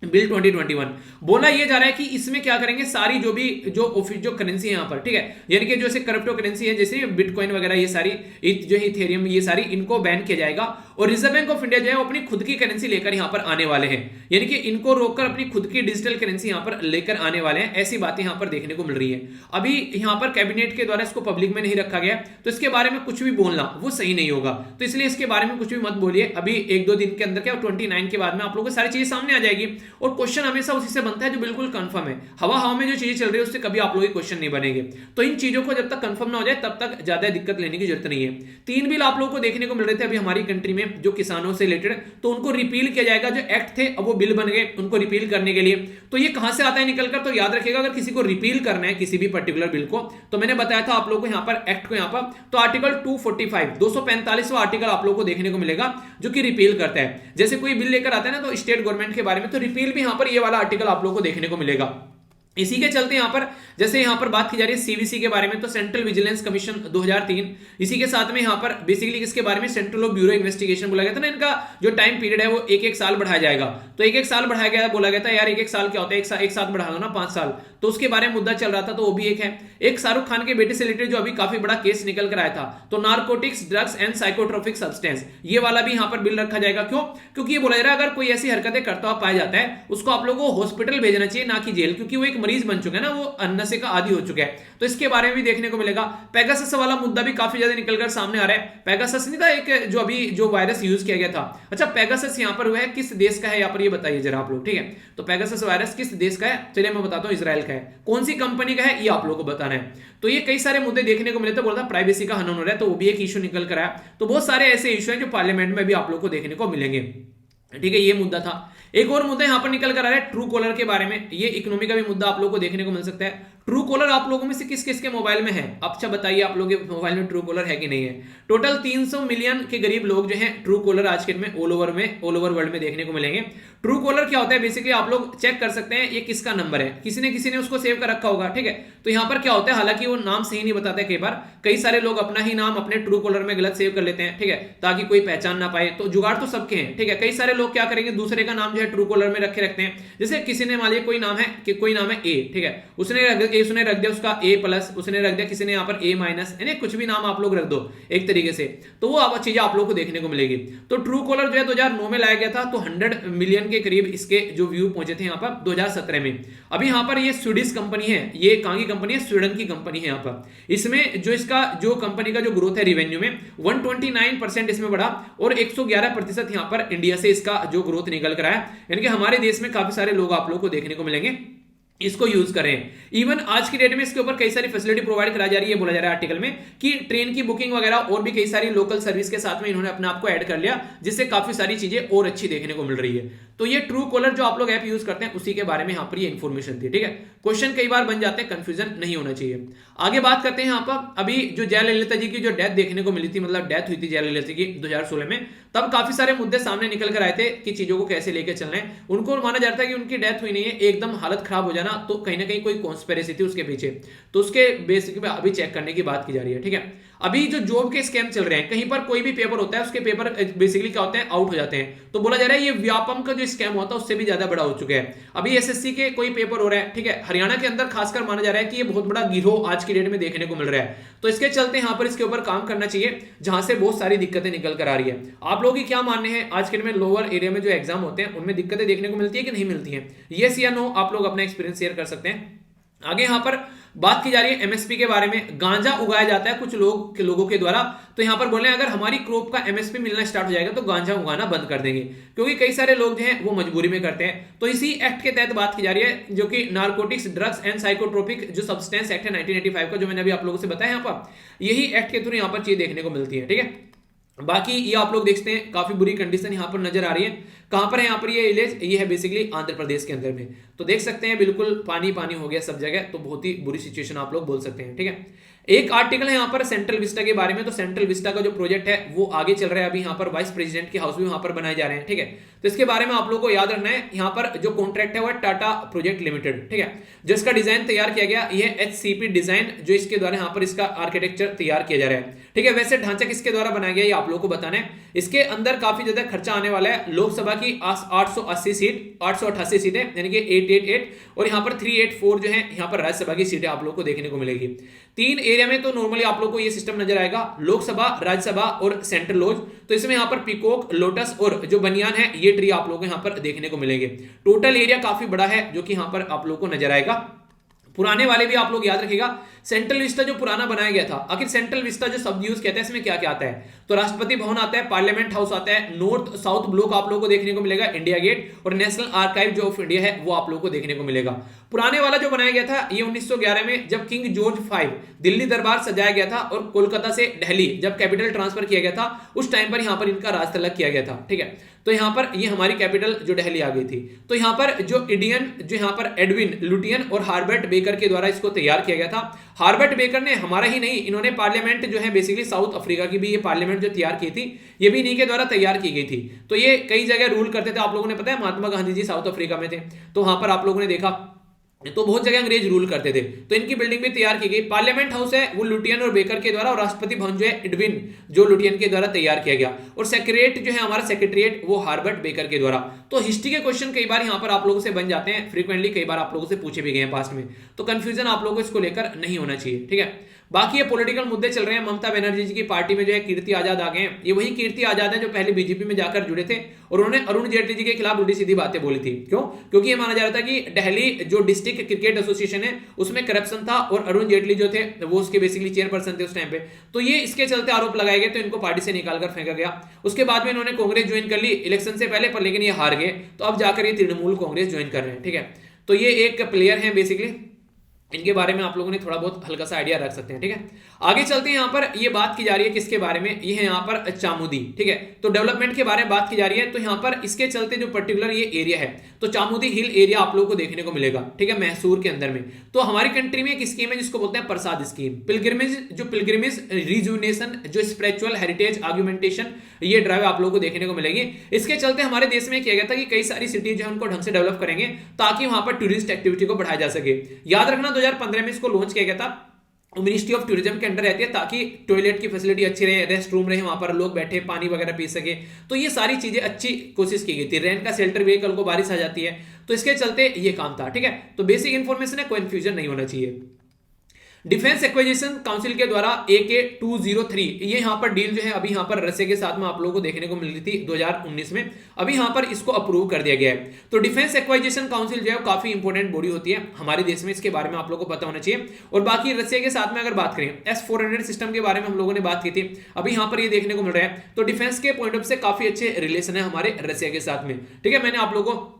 bill 2021। बोला ये जा रहा है कि इसमें क्या करेंगे, सारी जो करेंसी है यहाँ पर, ठीक है, यानी कि जैसे क्रिप्टो करेंसी है जैसे बिटकॉइन वगैरह, ये सारी जो इथेरियम, ये सारी इनको बैन किया जाएगा। और रिजर्व बैंक ऑफ इंडिया जो है वो अपनी खुद की करेंसी लेकर यहाँ पर आने वाले हैं, यानी कि इनको रोककर अपनी खुद की डिजिटल करेंसी यहाँ पर लेकर आने वाले हैं। ऐसी बातें यहाँ पर देखने को मिल रही है। अभी यहाँ पर कैबिनेट के द्वारा इसको पब्लिक में नहीं रखा गया, तो इसके बारे में कुछ भी बोलना वो सही नहीं होगा, तो इसलिए इसके बारे में कुछ भी मत बोलिए। अभी 1-2 दिन के अंदर क्या 29 के बाद में आप लोगों को सारी चीजें सामने आ जाएगी। और क्वेश्चन हमेशा उसी से बनता है जो बिल्कुल कंफर्म है। हवा में जो चीजें चल रही है उससे कभी आप लोगों के क्वेश्चन नहीं बनेंगे। तो इन चीजों को जब तक कंफर्म ना हो जाए तब तक ज्यादा दिक्कत लेने की जरूरत नहीं है। 3 बिल आप लोगों को देखने को मिल रहे थे अभी हमारी कंट्री में जो किसानों से रिलेटेड, तो उनको रिपील किया जाएगा। जो एक्ट थे अब वो बिल बन गए उनको रिपील करने के लिए। तो ये कहां से आता है निकलकर, तो याद रखिएगा अगर किसी को रिपील करना है किसी भी पर्टिकुलर बिल को, तो मैंने बताया था आप लोगों को यहाँ पर एक्ट को, यहाँ पर तो आर्टिकल 245 245वां आर्टिकल आप लोगों को देखने को मिलेगा जो कि रिपील करता है। जैसे कोई बिल लेकर आता है ना तो स्टेट गवर्नमेंट के बारे में, तो रिपील भी यहाँ पर ये वाला आर्टिकल आप लोगों को देखने को मिलेगा। इसी के चलते यहां पर जैसे यहां पर बात की जा रही है सीवीसी के बारे में, तो सेंट्रल विजिलेंस कमीशन 2003, इसी के साथ में यहां पर बेसिकली किसके बारे में, सेंट्रल ऑफ ब्यूरो इन्वेस्टिगेशन बोला गया था ना। इनका जो टाइम पीरियड है वो 1-1 साल बढ़ाया जाएगा। तो 1-1 साल बढ़ाया गया, बोला गया था यार 1-1 साल क्या होता है, एक साथ बढ़ा दो ना 5 साल। तो उसके बारे में मुद्दा चल रहा था, तो वो भी एक है। एक शाहरुख खान के बेटे से रिलेटेड जो अभी काफी बड़ा केस निकल कर आया था, तो narcotics drugs and psychotropic substance, ये वाला भी यहां पर बिल रखा जाएगा। क्यों? क्योंकि ये बोला जा रहा है अगर कोई ऐसी हरकतें करता हुआ पाया जाता है उसको आप लोगों को हॉस्पिटल भेजना चाहिए, ना कि जेल, क्योंकि वो एक मरीज बन चुका है ना, वो नशे का आदी हो चुका है। तो इसके बारे में भी देखने को मिलेगा। पेगासस वाला मुद्दा भी काफी ज्यादा निकलकर सामने आ रहा है। पेगासस नहीं था एक जो अभी जो वायरस यूज किया गया था। अच्छा, पेगासस यहां पर हुआ है, किस देश का है यहाँ पर ये बताइए जरा आप लोग, ठीक है। तो पेगासस वायरस किस देश का है, चलिए मैं बताता हूं, इजराइल का है। कौन सी कंपनी का है ये आप लोगों को बताना है। तो ये कई सारे मुद्दे देखने को मिले थे, बोलता प्राइवेसी का हनन हो रहा है, तो वो भी एक इशू निकल कर आया। तो बहुत सारे ऐसे इशू हैं जो पार्लियामेंट में भी आप लोग को देखने को मिलेंगे, ठीक है। ये मुद्दा था। एक और मुद्दा यहां पर निकल कर आ रहा है ट्रू कॉलर के बारे में। ये इकोनॉमी का भी मुद्दा आप लोगों को देखने को मिल सकता है। ट्रू कॉलर आप लोगों में से किस किस के मोबाइल में है, अच्छा बताइए आप लोगों के मोबाइल में ट्रू कॉलर है कि नहीं है। टोटल 300 मिलियन के करीब लोग जो हैं ट्रू कॉलर आज के में ऑल ओवर वर्ल्ड में देखने को मिलेंगे। ट्रू कॉलर क्या होता है, बेसिकली आप लोग चेक कर सकते हैं ये किसका नंबर है, किसी ने उसको सेव कर रखा होगा, ठीक है। तो यहां पर क्या होता है, हालांकि वो नाम सही नहीं बताते कई बार, कई सारे लोग अपना ही नाम अपने ट्रू कॉलर में गलत सेव कर लेते हैं, ठीक है, ताकि कोई पहचान ना पाए। तो जुगाड़ तो सबके हैं, ठीक है। कई सारे लोग क्या करेंगे, दूसरे का नाम जो है ट्रू कॉलर में रखते हैं। जैसे किसी ने मान लिया कोई नाम है ए, ठीक है, उसने रख दिया उसका A+, उसने रख दिया किसी ने यहाँ पर A-, यानी कुछ भी नाम आप लोग रख दो एक तरीके से, तो वो चीजें आप लोग को देखने को मिलेगी। तो ट्रू कॉलर जो है 2009 में लाया गया था, तो 100 मिलियन के करीब इसके जो व्यू पहुंचे थे यहाँ पर 2017 में। अभी यहाँ पर ये स्वीडिश कंपनी है, ये कहां की कंपनी है, स्वीडन की कंपनी है। यहाँ पर इसमें जो कंपनी का जो ग्रोथ है रिवेन्यू में 129% इसमें बढ़ा और 111% यहाँ पर इंडिया से इसका जो ग्रोथ निकल कर आया। यानी कि हमारे देश में काफी सारे लोग आप लोग को देखने को मिलेंगे इसको यूज करें। इवन आज की डेट में इसके ऊपर कई सारी फैसिलिटी प्रोवाइड कराई जा रही है। बोला जा रहा है आर्टिकल में कि ट्रेन की बुकिंग वगैरह और भी कई सारी लोकल सर्विस के साथ में इन्होंने अपने आप को ऐड कर लिया, जिससे काफी सारी चीजें और अच्छी देखने को मिल रही है। तो ये ट्रू कॉलर जो आप लोग ऐप यूज करते हैं उसी के बारे में यहाँ पर ये इन्फॉर्मेशन थी, ठीक है। क्वेश्चन कई बार बन जाते हैं, कंफ्यूजन नहीं होना चाहिए। आगे बात करते हैं यहाँ पर अभी जो जयललिता जी की जो डेथ देखने को मिली थी, मतलब डेथ हुई थी जयललिता की 2016 में, तब काफी सारे मुद्दे सामने निकल कर आए थे कि चीजों को कैसे लेकर चलना है। उनको माना जाता है कि उनकी डेथ हुई नहीं है, एकदम हालत खराब हो जाना, तो कहीं ना कहीं कोई कॉन्स्पिरेसी थी उसके पीछे, तो उसके बेसिक पे अभी चेक करने की बात की जा रही है, ठीक है। अभी जो जॉब के स्कैम चल रहे हैं, कहीं पर कोई भी पेपर होता है उसके पेपर बेसिकली क्या होते हैं, आउट हो जाते हैं। तो बोला जा रहा है ये व्यापम का जो स्कैम होता है उससे भी ज्यादा बड़ा हो चुका है। अभी एसएससी के कोई पेपर हो रहा है, ठीक है, हरियाणा के अंदर खासकर माना जा रहा है कि ये बहुत बड़ा गिरोह आज की डेट में देखने को मिल रहा है। तो इसके चलते यहाँ पर इसके ऊपर काम करना चाहिए, जहां से बहुत सारी दिक्कतें निकल कर आ रही है। आप लोगों की क्या मानने हैं, आज के डेट में लोअर एरिया में जो एग्जाम होते हैं उनमें दिक्कतें देखने को मिलती है कि नहीं मिलती है, येस या नो, आप लोग अपना एक्सपीरियंस शेयर कर सकते हैं। आगे यहाँ पर बात की जा रही है एमएसपी के बारे में, गांजा उगाया जाता है कुछ लोगों के द्वारा, तो यहां पर बोल रहे हैं अगर हमारी क्रॉप का एमएसपी मिलना स्टार्ट हो जाएगा तो गांजा उगाना बंद कर देंगे, क्योंकि कई सारे लोग जो हैं वो मजबूरी में करते हैं। तो इसी एक्ट के तहत बात की जा रही है, जो कि नारकोटिक्स ड्रग्स एंड साइकोट्रोपिक जो सब्सटेंस एक्ट है 1985 का, जो मैंने अभी आप लोगों से बताया यहाँ पर, यही एक्ट के थ्रू यहाँ पर चीज देखने को मिलती है। ठीक है, बाकी ये आप लोग देखते हैं काफी बुरी कंडीशन यहाँ पर नजर आ रही है। कहां पर है यहाँ पर ये विलेज, ये है बेसिकली आंध्र प्रदेश के अंदर में। तो देख सकते हैं बिल्कुल पानी पानी हो गया सब जगह, तो बहुत ही बुरी सिचुएशन आप लोग बोल सकते हैं। ठीक है, एक आर्टिकल है यहाँ पर सेंट्रल विस्टा के बारे में। तो सेंट्रल विस्टा का जो प्रोजेक्ट है वो आगे चल रहा है, अभी यहाँ पर वाइस प्रेसिडेंट के हाउस भी वहां पर बनाए जा रहे हैं। ठीक है, तो इसके बारे में आप लोगों को याद रखना है, यहाँ पर जो कॉन्ट्रैक्ट है वो है टाटा प्रोजेक्ट लिमिटेड। ठीक है, जो इसका डिजाइन तैयार किया गया ये HCP डिजाइन, जो इसके द्वारा यहाँ पर इसका आर्किटेक्चर तैयार किया जा रहा है। ठीक है, वैसे ढांचा किसके द्वारा बनाया गया ये आप लोगों को बताना है। इसके अंदर काफी ज्यादा खर्चा आने वाला है। लोकसभा की 880 सीट, 888 सीटें यानी कि 888, और यहाँ पर 384 जो है यहाँ पर राज्यसभा की सीटें आप लोग को देखने को मिलेगी। 3 एरिया में तो नॉर्मली आप लोग को ये सिस्टम नजर आएगा, लोकसभा, राज्यसभा और सेंट्रल लॉज। तो इसमें यहाँ पर पीकॉक, लोटस और जो बनियान है ये ट्री आप लोगों को यहाँ पर देखने को मिलेंगे। टोटल एरिया काफी बड़ा है जो कि यहाँ पर आप लोग को नजर आएगा। पुराने वाले भी आप लोग याद रखिएगा, सेंट्रल विस्टा जो पुराना बनाया गया था, आखिर सेंट्रल विस्टा जो शब्द यूज कहते हैं इसमें क्या क्या आता है, तो राष्ट्रपति भवन आता है, पार्लियामेंट हाउस आता है, नॉर्थ साउथ ब्लॉक आप लोगों को देखने को मिलेगा, इंडिया गेट और नेशनल आर्काइव जो ऑफ इंडिया है वो आप लोगों को देखने को मिलेगा। पुराने वाला जो बनाया गया था ये 1911 में जब किंग जॉर्ज V दिल्ली दरबार सजाया गया था और कोलकाता से दिल्ली जब कैपिटल ट्रांसफर किया गया था, उस टाइम पर यहाँ पर इनका राज तलक किया गया था। ठीक है, तो यहाँ पर ये हमारी कैपिटल जो दिल्ली आ गई थी। तो यहाँ पर जो इंडियन जो यहाँ पर एडविन लुटियन और हार्बर्ट बेकर के द्वारा इसको तैयार किया गया था। हार्बर्ट बेकर ने हमारा ही नहीं, इन्होंने पार्लियामेंट जो है बेसिकली साउथ अफ्रीका की भी ये पार्लियामेंट जो तैयार की थी ये भी इन्हीं के द्वारा तैयार की गई थी। तो ये कई जगह रूल करते थे, आप लोगों ने पता है महात्मा गांधी जी साउथ अफ्रीका में थे, तो वहां पर आप लोगों ने देखा तो बहुत जगह अंग्रेज रूल करते थे। तो इनकी बिल्डिंग भी तैयार की गई। पार्लियामेंट हाउस है वो लुटियन और बेकर के द्वारा, और राष्ट्रपति भवन जो है एडविन जो लुटियन के द्वारा तैयार किया गया, और सेक्रेटरीट जो है हमारा सेक्रेटरीट वो हार्बर्ट बेकर के द्वारा। तो हिस्ट्री के क्वेश्चन कई बार यहाँ पर आप लोगों से बन जाते हैं, फ्रीक्वेंटली कई बार आप लोगों से पूछे भी गए हैं पास्ट में, तो कंफ्यूजन आप लोगों को इसको लेकर नहीं होना चाहिए। ठीक है, बाकी ये पॉलिटिकल मुद्दे चल रहे हैं। ममता बनर्जी जी की पार्टी में जो है कीर्ति आजाद आ गए हैं। ये वही कीर्ति आजाद है जो पहले बीजेपी में जाकर जुड़े थे और उन्होंने अरुण जेटली जी के खिलाफ उल्टी सीधी बातें बोली थी। क्यों? क्योंकि ये माना जा रहा था कि दिल्ली जो डिस्ट्रिक्ट क्रिकेट एसोसिएशन है उसमें करप्शन था और अरुण जेटली जो थे वो उसके बेसिकली चेयरपर्सन थे उस टाइम पे। तो ये इसके चलते आरोप लगाए गए, तो इनको पार्टी से निकालकर फेंका गया। उसके बाद में इन्होंने कांग्रेस ज्वाइन कर ली इलेक्शन से पहले, पर लेकिन ये हार गए, तो अब जाकर ये तृणमूल कांग्रेस ज्वाइन कर रहे हैं। ठीक है, तो ये एक प्लेयर है बेसिकली, इनके बारे में आप लोगों ने थोड़ा बहुत हल्का सा आइडिया रख सकते हैं। ठीक है, आगे चलते हैं। यहाँ पर ये बात की जा रही है किसके बारे में, ये है यहाँ पर चामुंडी। ठीक है, तो डेवलपमेंट के बारे में बात की जा रही है। तो यहाँ पर इसके चलते जो पर्टिकुलर ये एरिया है, तो चामुंडी हिल एरिया आप लोगों को देखने को मिलेगा। ठीक है, मैसूर के अंदर में। तो हमारी कंट्री में एक स्कीम है जिसको बोलते हैं प्रसाद स्कीम, पिलग्रिमेज रिजुविनेशन जो स्पिरिचुअल हेरिटेज आर्गुमेंटेशन, ये ड्राइव आप लोगों को देखने को मिलेगी। इसके चलते हमारे देश में किया गया था कि कई सारी सिटीज जो है उनको ढंग से डेवलप करेंगे ताकि वहां पर टूरिस्ट एक्टिविटी को बढ़ाया जा सके। याद रखना 2015 में इसको लॉन्च किया गया था, मिनिस्ट्री ऑफ टूरिज्म के अंडर रहती है, ताकि टॉयलेट की फैसिलिटी अच्छी रहे, रेस्ट रूम रहे, वहां पर लोग बैठे पानी वगैरह पी सके। तो ये सारी चीजें अच्छी कोशिश की गई थी। रेंट का शेल्टर भी, कल को बारिश आ जाती है, तो इसके चलते ये काम था। ठीक है, तो बेसिक इंफॉर्मेशन है, कोई कंफ्यूजन नहीं होना चाहिए। डिफेंस एक्विजिशन काउंसिल के द्वारा AK-203 ये यहाँ पर डील जो है अभी यहाँ पर रशिया के साथ में आप लोगों को देखने को मिल रही थी 2019 में, अभी यहाँ पर इसको अप्रूव कर दिया गया है। तो डिफेंस एक्विजिशन काउंसिल जो है काफी इंपॉर्टेंट बॉडी होती है हमारे देश में, इसके बारे में आप लोगों को पता होना चाहिए। और बाकी रशिया के साथ में अगर बात करें, S-400 सिस्टम के बारे में हम लोगों ने बात की थी, अभी यहाँ पर ये देखने को मिल रहा है। तो डिफेंस के पॉइंट ऑफ से काफी अच्छे रिलेशन है हमारे रशिया के साथ में। ठीक है, मैंने आप लोगों को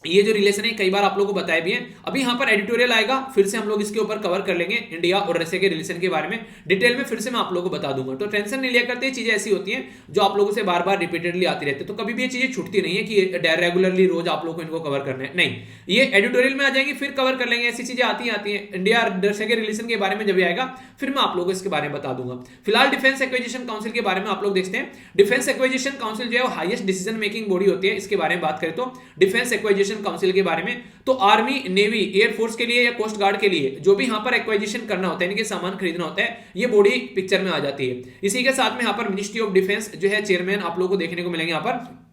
ये जो रिलेशन है कई बार आप लोगों को बताया भी है। अभी यहाँ पर एडिटोरियल आएगा, फिर से हम लोग इसके ऊपर कवर कर लेंगे इंडिया और रशिया के रिलेशन के बारे में डिटेल में, फिर से मैं आप लोगों को बता दूंगा। तो टेंशन नहीं लिया करते, चीजें ऐसी होती हैं जो आप लोगों से बार बार रिपीटेडली आती रहती है, तो कभी भी ये चीजें छूटती नहीं है कि रेगुलरली रोज आप लोगों को इनको कवर करना है, नहीं, ये एडिटोरियल में आ जाएंगे फिर कवर कर लेंगे। ऐसी चीजें आती हैं इंडिया और रशिया के रिलेशन के बारे में जब आएगा फिर मैं आप लोगों को इसके बारे में बता दूंगा। फिलहाल डिफेंस एक्विजिशन काउंसिल के बारे में आप लोग देखते हैं। डिफेंस एक्विजिशन काउंसिल जो है हाईएस्ट डिसीजन मेकिंग बॉडी होती है। इसके बारे में बात करें तो डिफेंस एक्विजिशन काउंसिल के बारे में, तो आर्मी, नेवी, एयरफोर्स के लिए या कोस्ट गार्ड के लिए जो भी यहाँ पर एक्वाइजिशन करना होता है, इनके सामान खरीदना होता है, ये बॉडी पिक्चर में आ जाती है। इसी के साथ में यहाँ पर मिनिस्ट्री ऑफ डिफेंस जो है चेयरमैन आप लोगों को देखने को मिलेंगे यहाँ पर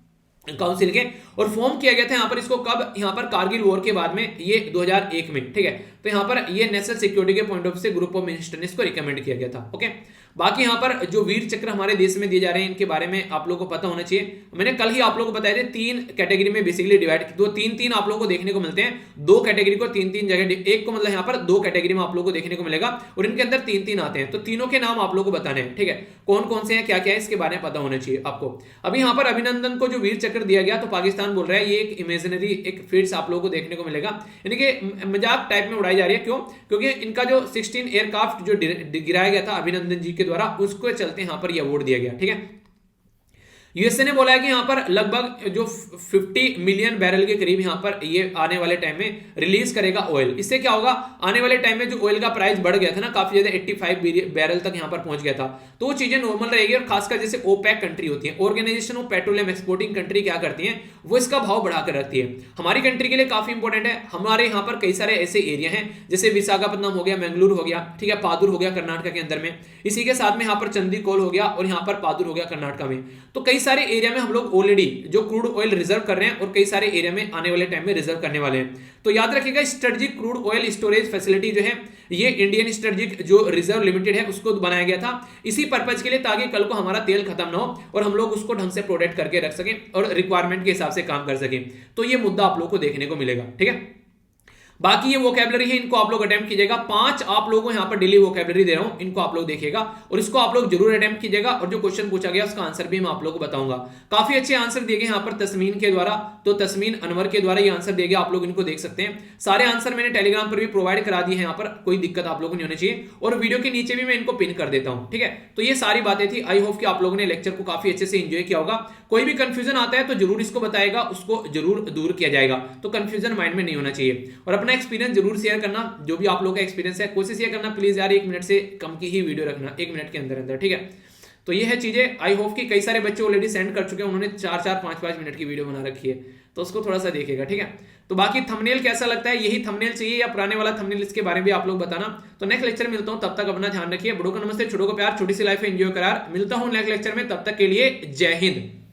काउंसिल के, और फॉर्म किया गया था यहाँ पर इसको कब, यहाँ पर कारगिल वॉर के बाद में, ये 2001 में। ठीक है, तो यहाँ पर ये नेशनल सिक्योरिटी के पॉइंट ऑफ से ग्रुप ऑफ मिनिस्टर ने इसको रिकमेंड किया गया था। ओके, बाकी यहाँ पर जो वीर चक्र हमारे देश में दिए जा रहे हैं इनके बारे में आप लोगों को पता होना चाहिए। मैंने कल ही आप लोगों को बताया था 3 कैटेगरी में बेसिकली डिवाइड, तो 3-3 आप लोगों को देखने को मिलते हैं, 2 कैटेगरी को 3-3 जगह, एक को मतलब यहाँ पर 2 कैटेगरी में आप लोगों को देखने को मिलेगा और इनके अंदर 3-3 आते हैं। तो तीनों के नाम आप लोगों को बताने हैं, ठीक है, कौन कौन से हैं, क्या क्या है, इसके बारे में पता होना चाहिए आपको। अभी यहाँ पर अभिनंदन को जो वीर चक्र दिया गया तो पाकिस्तान बोल रहा है ये एक इमेजिनरी एक फीट्स आप लोगों को देखने को मिलेगा, यानी कि मजाक टाइप में उड़ाई जा रही है। क्यों? क्योंकि इनका जो 16 एयरक्राफ्ट जो गिराया गया था अभिनंदन जी के द्वारा, उसको चलते यहाँ पर ये अवार्ड दिया गया, ठीक है। यूएसए ने बोला है कि यहाँ पर लगभग जो 50 मिलियन बैरल के करीब यहाँ पर ये आने वाले टाइम में रिलीज करेगा ऑयल। इससे क्या होगा, आने वाले टाइम में जो ऑयल का प्राइस बढ़ गया था ना काफी ज्यादा, 85 बैरल तक यहाँ पर पहुंच गया था, तो वो चीजें नॉर्मल रहेगी। और खासकर जैसे ओपेक कंट्री होती है, organisation of petroleum exporting country, क्या करती है वो इसका भाव बढ़ाकर रखती है। हमारी कंट्री के लिए काफी इंपॉर्टेंट है। हमारे यहाँ पर कई सारे ऐसे एरिया हैं जैसे विशाखापट्टनम हो गया, मंगलुरु हो गया, ठीक है, पादुर हो गया कर्नाटक के अंदर में, इसी के साथ में यहाँ पर चंदीकोल हो गया और यहाँ पर पादुर हो गया कर्नाटक में। तो कई सारे एरिया में हम लोग ऑलरेडी जो क्रूड ऑयल रिजर्व कर रहे हैं और कई सारे एरिया में आने वाले टाइम में रिजर्व करने वाले हैं। तो याद रखिएगा strategic crude oil storage facility जो है ये इंडियन स्ट्रेटेजिक जो रिजर्व लिमिटेड है उसको बनाया गया था इसी पर्पज के लिए, ताकि कल को हमारा तेल खत्म ना हो और हम लोग उसको ढंग से प्रोटेक्ट करके रख सकें और रिक्वायरमेंट के हिसाब से काम कर सकें। तो ये मुद्दा आप लोग को देखने को मिलेगा, ठीक है। बाकी ये वोकैबुलरी है, इनको आप लोग अटेम्प्ट कीजिएगा। 5 आप लोगों को यहाँ पर डेली वोकैबुलरी दे रहा हूं, इनको आप लोग देखिएगा और इसको आप लोग जरूर अटेम्प्ट कीजिएगा। और जो क्वेश्चन पूछा गया उसका आंसर भी मैं आप लोगों को बताऊंगा। काफी अच्छे आंसर दिए गए यहाँ पर तस्मीन के द्वारा, तो तस्मीन अनवर के द्वारा ये आंसर दिए गए, आप लोग इनको देख सकते हैं। सारे आंसर मैंने टेलीग्राम पर भी प्रोवाइड करा दिए हैं, यहाँ पर कोई दिक्कत आप लोगों को नहीं होनी चाहिए और वीडियो के नीचे भी मैं इनको पिन कर देता हूँ, ठीक है। तो ये सारी बातें थी। आई होप कि आप लोगों ने लेक्चर को काफी अच्छे से एंजॉय किया होगा। कोई भी कंफ्यूजन आता है तो जरूर इसको बताएगा, उसको जरूर दूर किया जाएगा। तो कंफ्यूजन माइंड में नहीं होना चाहिए और अपना एक्सपीरियंस जरूर शेयर करना, जो भी आप लोगों का एक्सपीरियंस है कोशिश ये करना प्लीज यार 1 मिनट से कम की ही वीडियो रखना, 1 मिनट के अंदर अंदर, ठीक है। तो ये है चीजें। आई होप कि कई सारे बच्चे ऑलरेडी सेंड कर चुके हैं, उन्होंने 4-4 5-5 मिनट की वीडियो बना रखी है, तो उसको थोड़ा सा देखिएगा, ठीक है। तो बाकी थंबनेल कैसा लगता है, यही थंबनेल चाहिए या पुराने वाला थंबनेल, इसके बारे में भी आप लोग बताना। तो नेक्स्ट लेक्चर मिलता हूं, तब तक अपना ध्यान रखिए। बड़ों को नमस्ते, छोटों को प्यार, छोटी सी लाइफ एंजॉय करार। मिलता हूं नेक्स्ट लेक्चर में, तब तक के लिए जय हिंद।